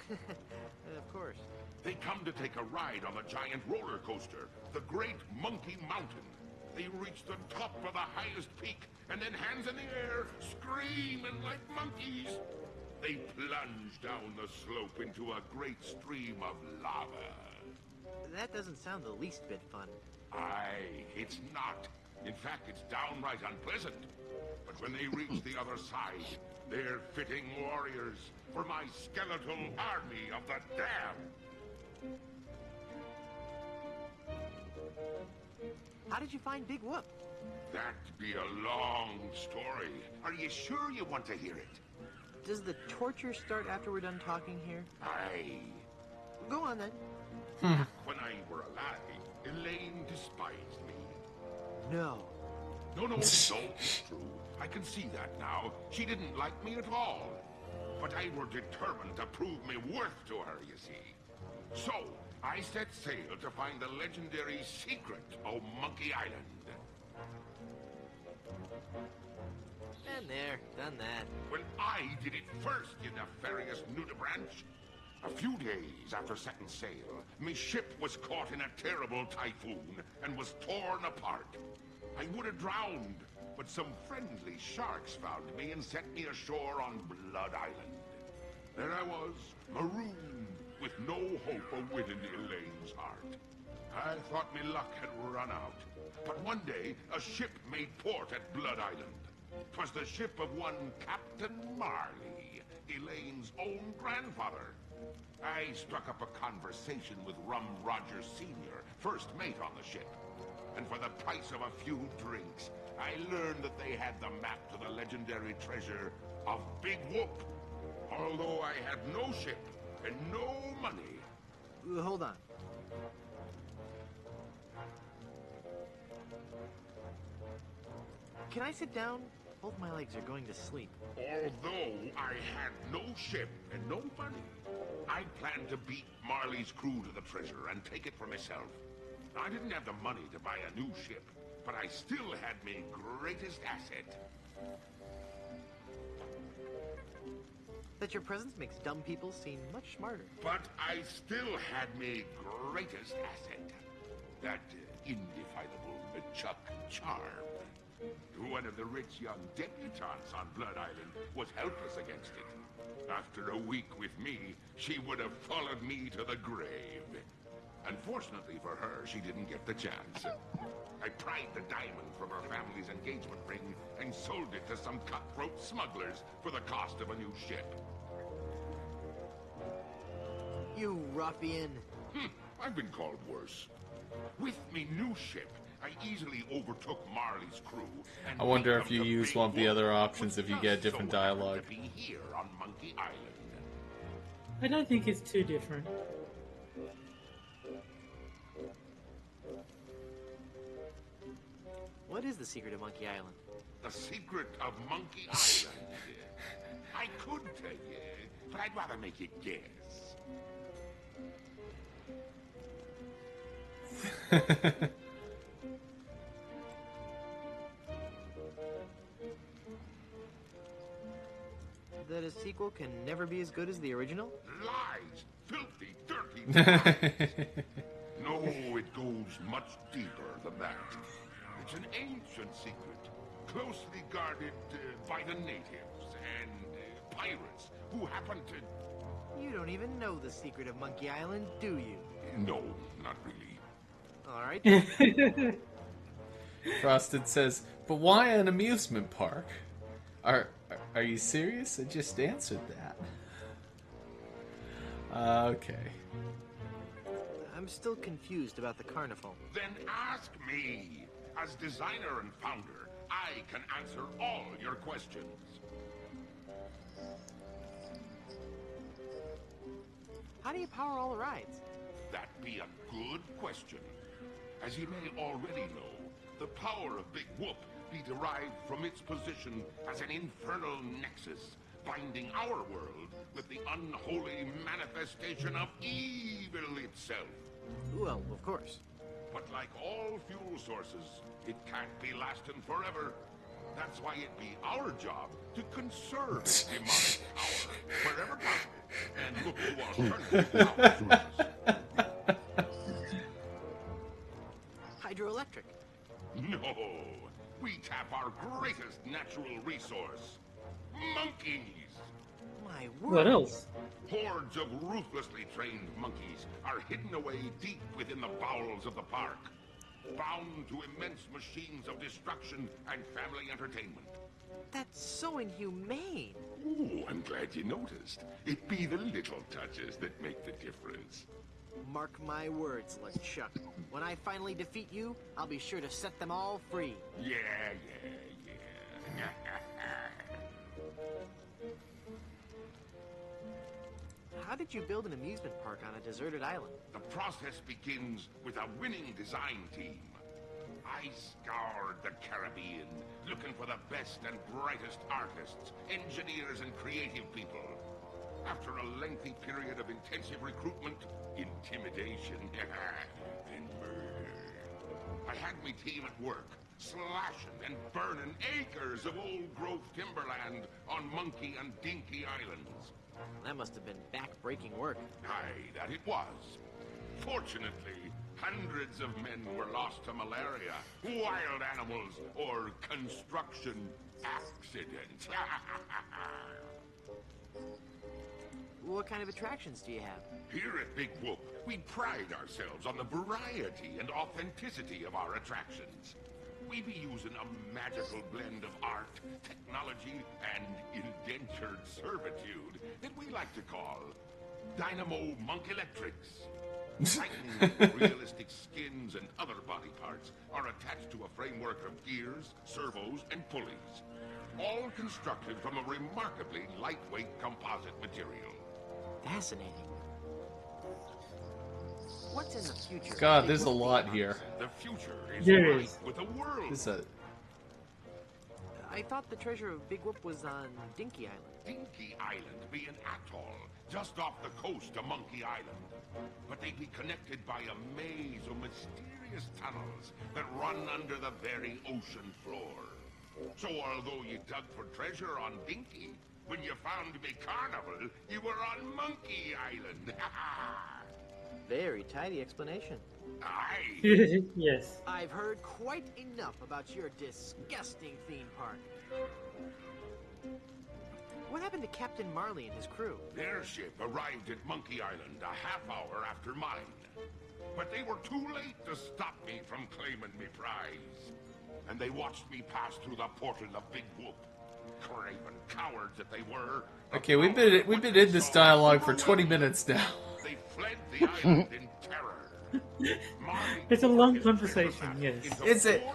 Of course. They come to take a ride on the giant roller coaster, the Great Monkey Mountain. They reach the top of the highest peak, and then hands in the air, screaming like monkeys. They plunge down the slope into a great stream of lava. That doesn't sound the least bit fun. Aye, it's not. In fact, it's downright unpleasant. But when they reach the other side, they're fitting warriors for my skeletal army of the damned. How did you find Big Whoop? That'd be a long story. Are you sure you want to hear it? Does the torture start after we're done talking here? Aye. Go on then. Back when I were alive, Elaine despised me. No. No, it's true. I can see that now. She didn't like me at all. But I were determined to prove me worth to her, you see. So, I set sail to find the legendary secret of Monkey Island. And there, done that. Well, I did it first, you nefarious nudibranch. A few days after setting sail, my ship was caught in a terrible typhoon and was torn apart. I would have drowned, but some friendly sharks found me and set me ashore on Blood Island. There I was, marooned, with no hope of winning Elaine's heart. I thought my luck had run out, but one day a ship made port at Blood Island. 'Twas the ship of one Captain Marley, Elaine's own grandfather. I struck up a conversation with Rum Rogers Sr., first mate on the ship. And for the price of a few drinks, I learned that they had the map to the legendary treasure of Big Whoop. Although I had no ship and no money. Hold on. Can I sit down? Both my legs are going to sleep. Although I had no ship and no money, I planned to beat Marley's crew to the treasure and take it for myself. I didn't have the money to buy a new ship, but I still had my greatest asset. That your presence makes dumb people seem much smarter. But I still had my greatest asset. That indefinable Chuck charm. One of the rich young debutantes on Blood Island was helpless against it. After a week with me, she would have followed me to the grave. Unfortunately for her, she didn't get the chance. I pried the diamond from her family's engagement ring and sold it to some cutthroat smugglers for the cost of a new ship. You ruffian. I've been called worse. With me new ship, I easily overtook Marley's crew. And I wonder if you use one of the other options if you get different dialogue. To be here on Monkey Island. I don't think it's too different. What is the secret of Monkey Island? The secret of Monkey Island? I could tell you, but I'd rather make you guess. That a sequel can never be as good as the original? Lies! Filthy, dirty lies! No, it goes much deeper than that. It's an ancient secret, closely guarded by the natives and pirates who happen to... You don't even know the secret of Monkey Island, do you? No, not really. All right. Frosted says, but why an amusement park? Are you serious? I just answered that. Okay. I'm still confused about the carnival. Then ask me. As designer and founder, I can answer all your questions. How do you power all the rides? That be a good question. As you may already know, the power of Big Whoop be derived from its position as an infernal nexus, binding our world with the unholy manifestation of evil itself. Well, of course. But like all fuel sources, it can't be lasting forever. That's why it be our job to conserve its demonic power wherever possible and look to alternative power sources. Hydroelectric. No, we tap our greatest natural resource, monkeys. My word. What else? Hordes of ruthlessly trained monkeys are hidden away deep within the bowels of the park, bound to immense machines of destruction and family entertainment. That's so inhumane. Oh, I'm glad you noticed. It be the little touches that make the difference. Mark my words, LeChuck. When I finally defeat you, I'll be sure to set them all free. Yeah. How did you build an amusement park on a deserted island? The process begins with a winning design team. I scoured the Caribbean, looking for the best and brightest artists, engineers, and creative people. After a lengthy period of intensive recruitment, intimidation, and murder, I had my team at work, slashing and burning acres of old-growth timberland on Monkey and Dinky Islands. That must have been back-breaking work. Aye, that it was. Fortunately, hundreds of men were lost to malaria, wild animals, or construction accidents. What kind of attractions do you have? Here at Big Whoop, we pride ourselves on the variety and authenticity of our attractions. We be using a magical blend of art, technology, and indentured servitude that we like to call Dynamo Monk Electrics. Lightning, realistic skins, and other body parts are attached to a framework of gears, servos, and pulleys, all constructed from a remarkably lightweight composite material. Fascinating. What's in the future? God, there's a lot here. The future is There bright is. with a world. This is I thought the treasure of Big Whoop was on Dinky Island. Dinky Island be an atoll just off the coast of Monkey Island. But they be connected by a maze of mysterious tunnels that run under the very ocean floor. So although you dug for treasure on Dinky, when you found me carnival, you were on Monkey Island. Very tidy explanation. Aye. Yes. I've heard quite enough about your disgusting theme park. What happened to Captain Marley and his crew? Their ship arrived at Monkey Island a half hour after mine. But they were too late to stop me from claiming me prize. And they watched me pass through the portal of Big Whoop. Craven cowards that they were. okay. We've been in this dialogue for 20 minutes now. They fled the island in terror. It's a long conversation, yes.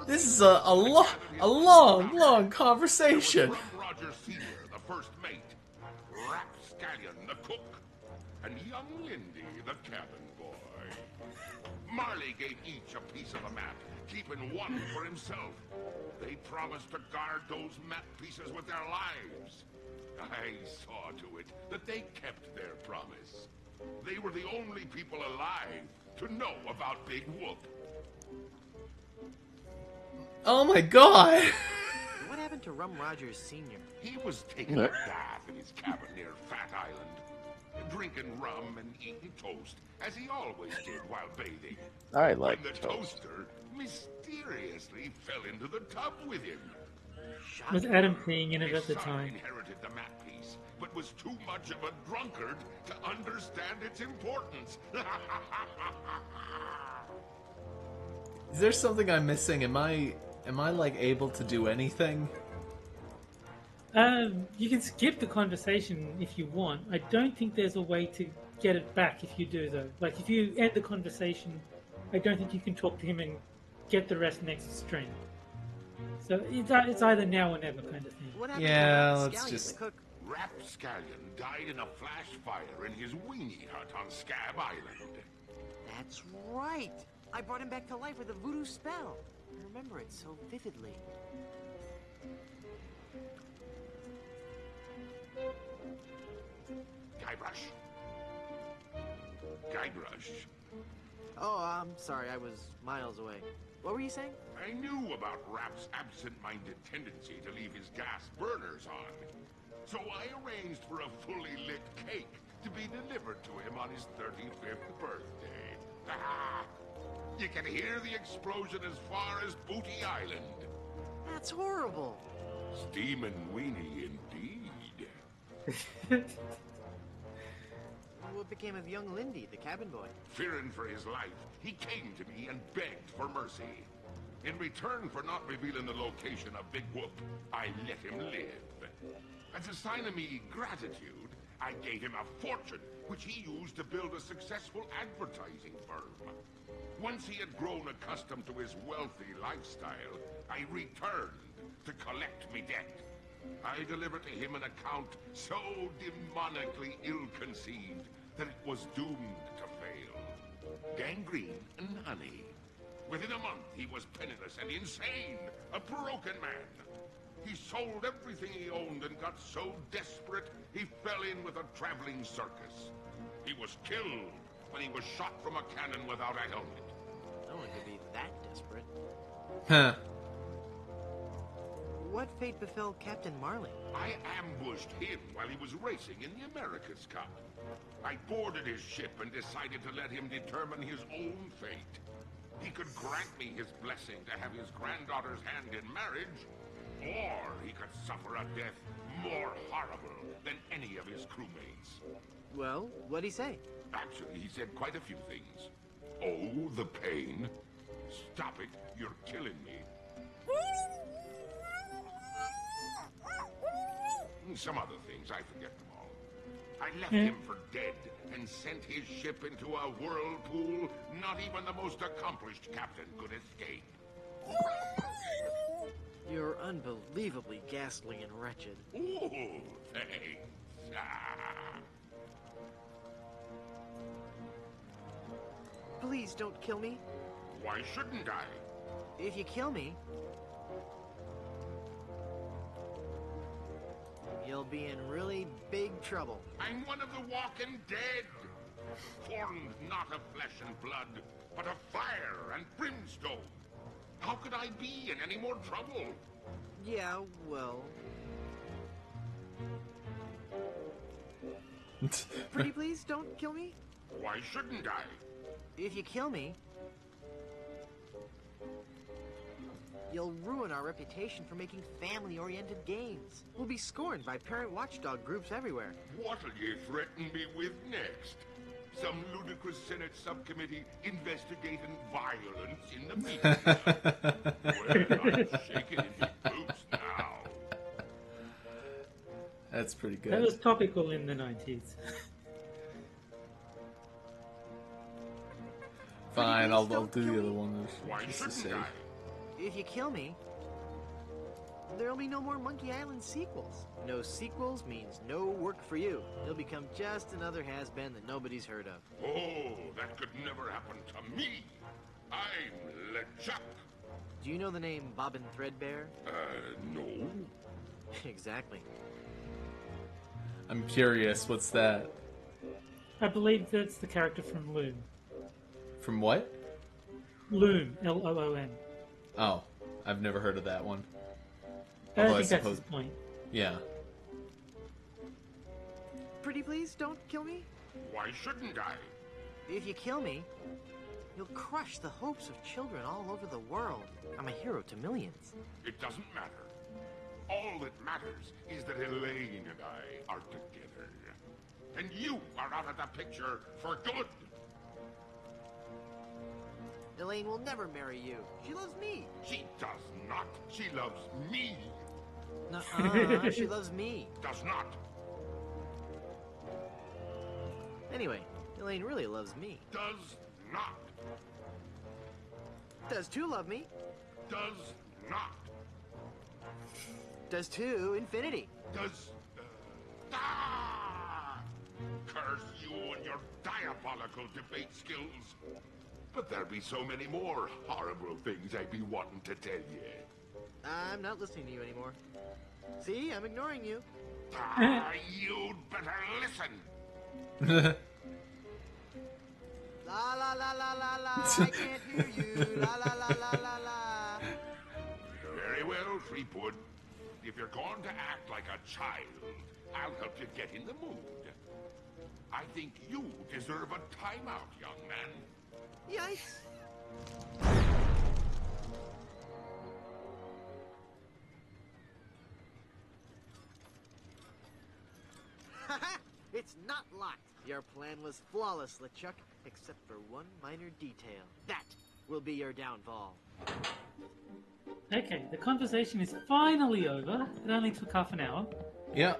This is a long conversation. Roger Senior, the first mate, Rapscallion, the cook, and young Lindy, the cabin boy. Marley gave each a piece of the map, keeping one for himself. They promised to guard those map pieces with their lives. I saw to it that they kept their promise. They were the only people alive to know about Big Whoop. Oh my god! What happened to Rum Rogers Sr.? He was taking a bath in his cabin near Fat Island, drinking rum and eating toast, as he always did while bathing. I like when the toast. toaster mysteriously fell into the tub with him. Was Adam peeing in it His at the son time? inherited the map piece, but was too much of a drunkard to understand its importance. Is there something I'm missing? Am I like able to do anything? You can skip the conversation if you want. I don't think there's a way to get it back if you do, though. Like, if you end the conversation, I don't think you can talk to him and get the rest next stream. So it's either now or never kind of thing. What happened Yeah, to let's Rapscallion, just- the cook? Rapscallion died in a flash fire in his weenie hut on Scab Island. That's right. I brought him back to life with a voodoo spell. I remember it so vividly. Guybrush. Guybrush. Oh, I'm sorry. I was miles away. What were you saying? I knew about Rap's absent-minded tendency to leave his gas burners on. So I arranged for a fully lit cake to be delivered to him on his 35th birthday. You can hear the explosion as far as Booty Island. That's horrible. Steamin' weenie indeed. What became of young Lindy, the cabin boy? Fearing for his life, he came to me and begged for mercy. In return for not revealing the location of Big Whoop, I let him live. As a sign of me gratitude, I gave him a fortune, which he used to build a successful advertising firm. Once he had grown accustomed to his wealthy lifestyle, I returned to collect me debt. I delivered to him an account so demonically ill-conceived that it was doomed to fail. Gangrene and honey. Within a month, he was penniless and insane, a broken man. He sold everything he owned and got so desperate, he fell in with a traveling circus. He was killed when he was shot from a cannon without a helmet. No one could be that desperate. Huh. What fate befell Captain Marley? I ambushed him while he was racing in the America's Cup. I boarded his ship and decided to let him determine his own fate. He could grant me his blessing to have his granddaughter's hand in marriage, or he could suffer a death more horrible than any of his crewmates. Well, what'd he say? Actually, he said quite a few things. Oh, the pain. Stop it, you're killing me. Some other things, I forget them all. I left him for dead and sent his ship into a whirlpool not even the most accomplished captain could escape. You're unbelievably ghastly and wretched. Ooh, thanks. Please don't kill me. Why shouldn't I? If you kill me, you'll be in really big trouble. I'm one of the walking dead. Formed not of flesh and blood, but of fire and brimstone. How could I be in any more trouble? Yeah, well... Pretty please, don't kill me. Why shouldn't I? If you kill me, you'll ruin our reputation for making family-oriented games. We'll be scorned by parent watchdog groups everywhere. What'll you threaten me with next? Some ludicrous Senate subcommittee investigating violence in the media? Well, I'm shaking in my boots now. That's pretty good. That was topical in the 90s. Fine, I'll do the other one. Why shouldn't I? If you kill me, there'll be no more Monkey Island sequels. No sequels means no work for you. You'll become just another has-been that nobody's heard of. Oh, that could never happen to me. I'm LeChuck. Do you know the name Bobbin Threadbare? No. Exactly. I'm curious, what's that? I believe that's the character from Loom. From what? Loom, L-O-O-M. Oh, I've never heard of that one. I think that's his point. Yeah. Pretty please, don't kill me. Why shouldn't I? If you kill me, you'll crush the hopes of children all over the world. I'm a hero to millions. It doesn't matter. All that matters is that Elaine and I are together. And you are out of the picture for good. Elaine will never marry you. She loves me. She does not. She loves me. Nuh-uh, she loves me. Does not. Anyway, Elaine really loves me. Does not. Does too love me. Does not. Does too infinity. Does... Curse you and your diabolical debate skills. But there be so many more horrible things I be wanting to tell you. I'm not listening to you anymore. See, I'm ignoring you. You'd better listen. La la la la la la, I can't hear you. La la la la la la. Very well, Threepwood. If you're going to act like a child, I'll help you get in the mood. I think you deserve a timeout, young man. Yikes. It's not locked. Your plan was flawless, LeChuck, except for one minor detail. That will be your downfall. Okay, the conversation is finally over. It only took half an hour. Yeah.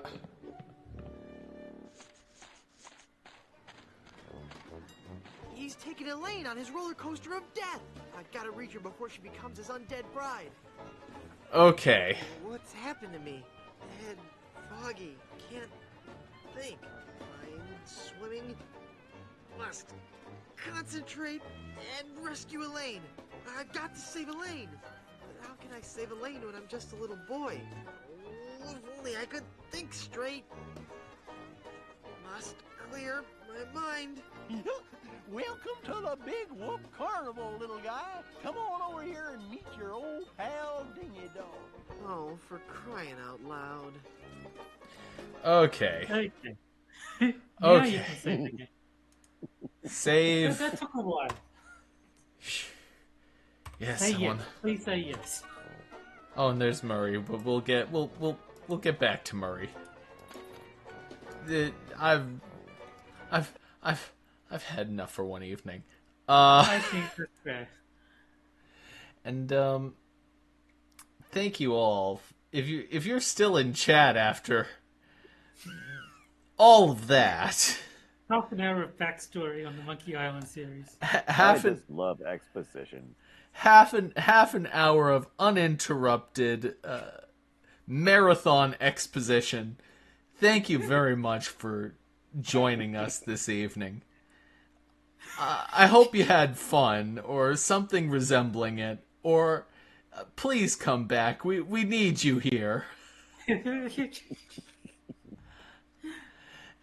taking Elaine on his roller coaster of death. I've got to reach her before she becomes his undead bride. Okay. What's happened to me? Head foggy. Can't think. I'm swimming. Must concentrate and rescue Elaine. I've got to save Elaine. But how can I save Elaine when I'm just a little boy? Oh, if only I could think straight. Must clear my mind. Welcome to the Big Whoop Carnival, little guy. Come on over here and meet your old pal Dingy Dog. Oh, for crying out loud. Okay. Okay. Okay. Save. That took a while. Yes, Say I yes. want. Please say yes. Oh, and there's Murray, but we'll get back to Murray. I've had enough for one evening. I think that's fair. And thank you all. If you're still in chat after all of that. Half an hour of backstory on the Monkey Island series. I just love exposition. Half an hour of uninterrupted marathon exposition. Thank you very much for joining us this evening. I hope you had fun, or something resembling it, or please come back. We need you here.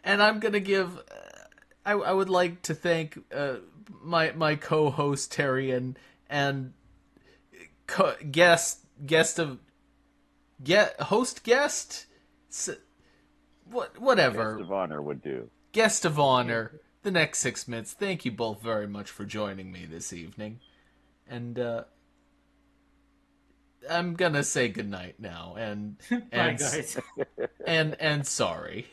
And I'm gonna give. I would like to thank my co-host Terry and guest whatever. Guest of honor would do. Guest of honor. The next 6 minutes. Thank you both very much for joining me this evening, and I'm gonna say goodnight now. And Bye, guys. and sorry.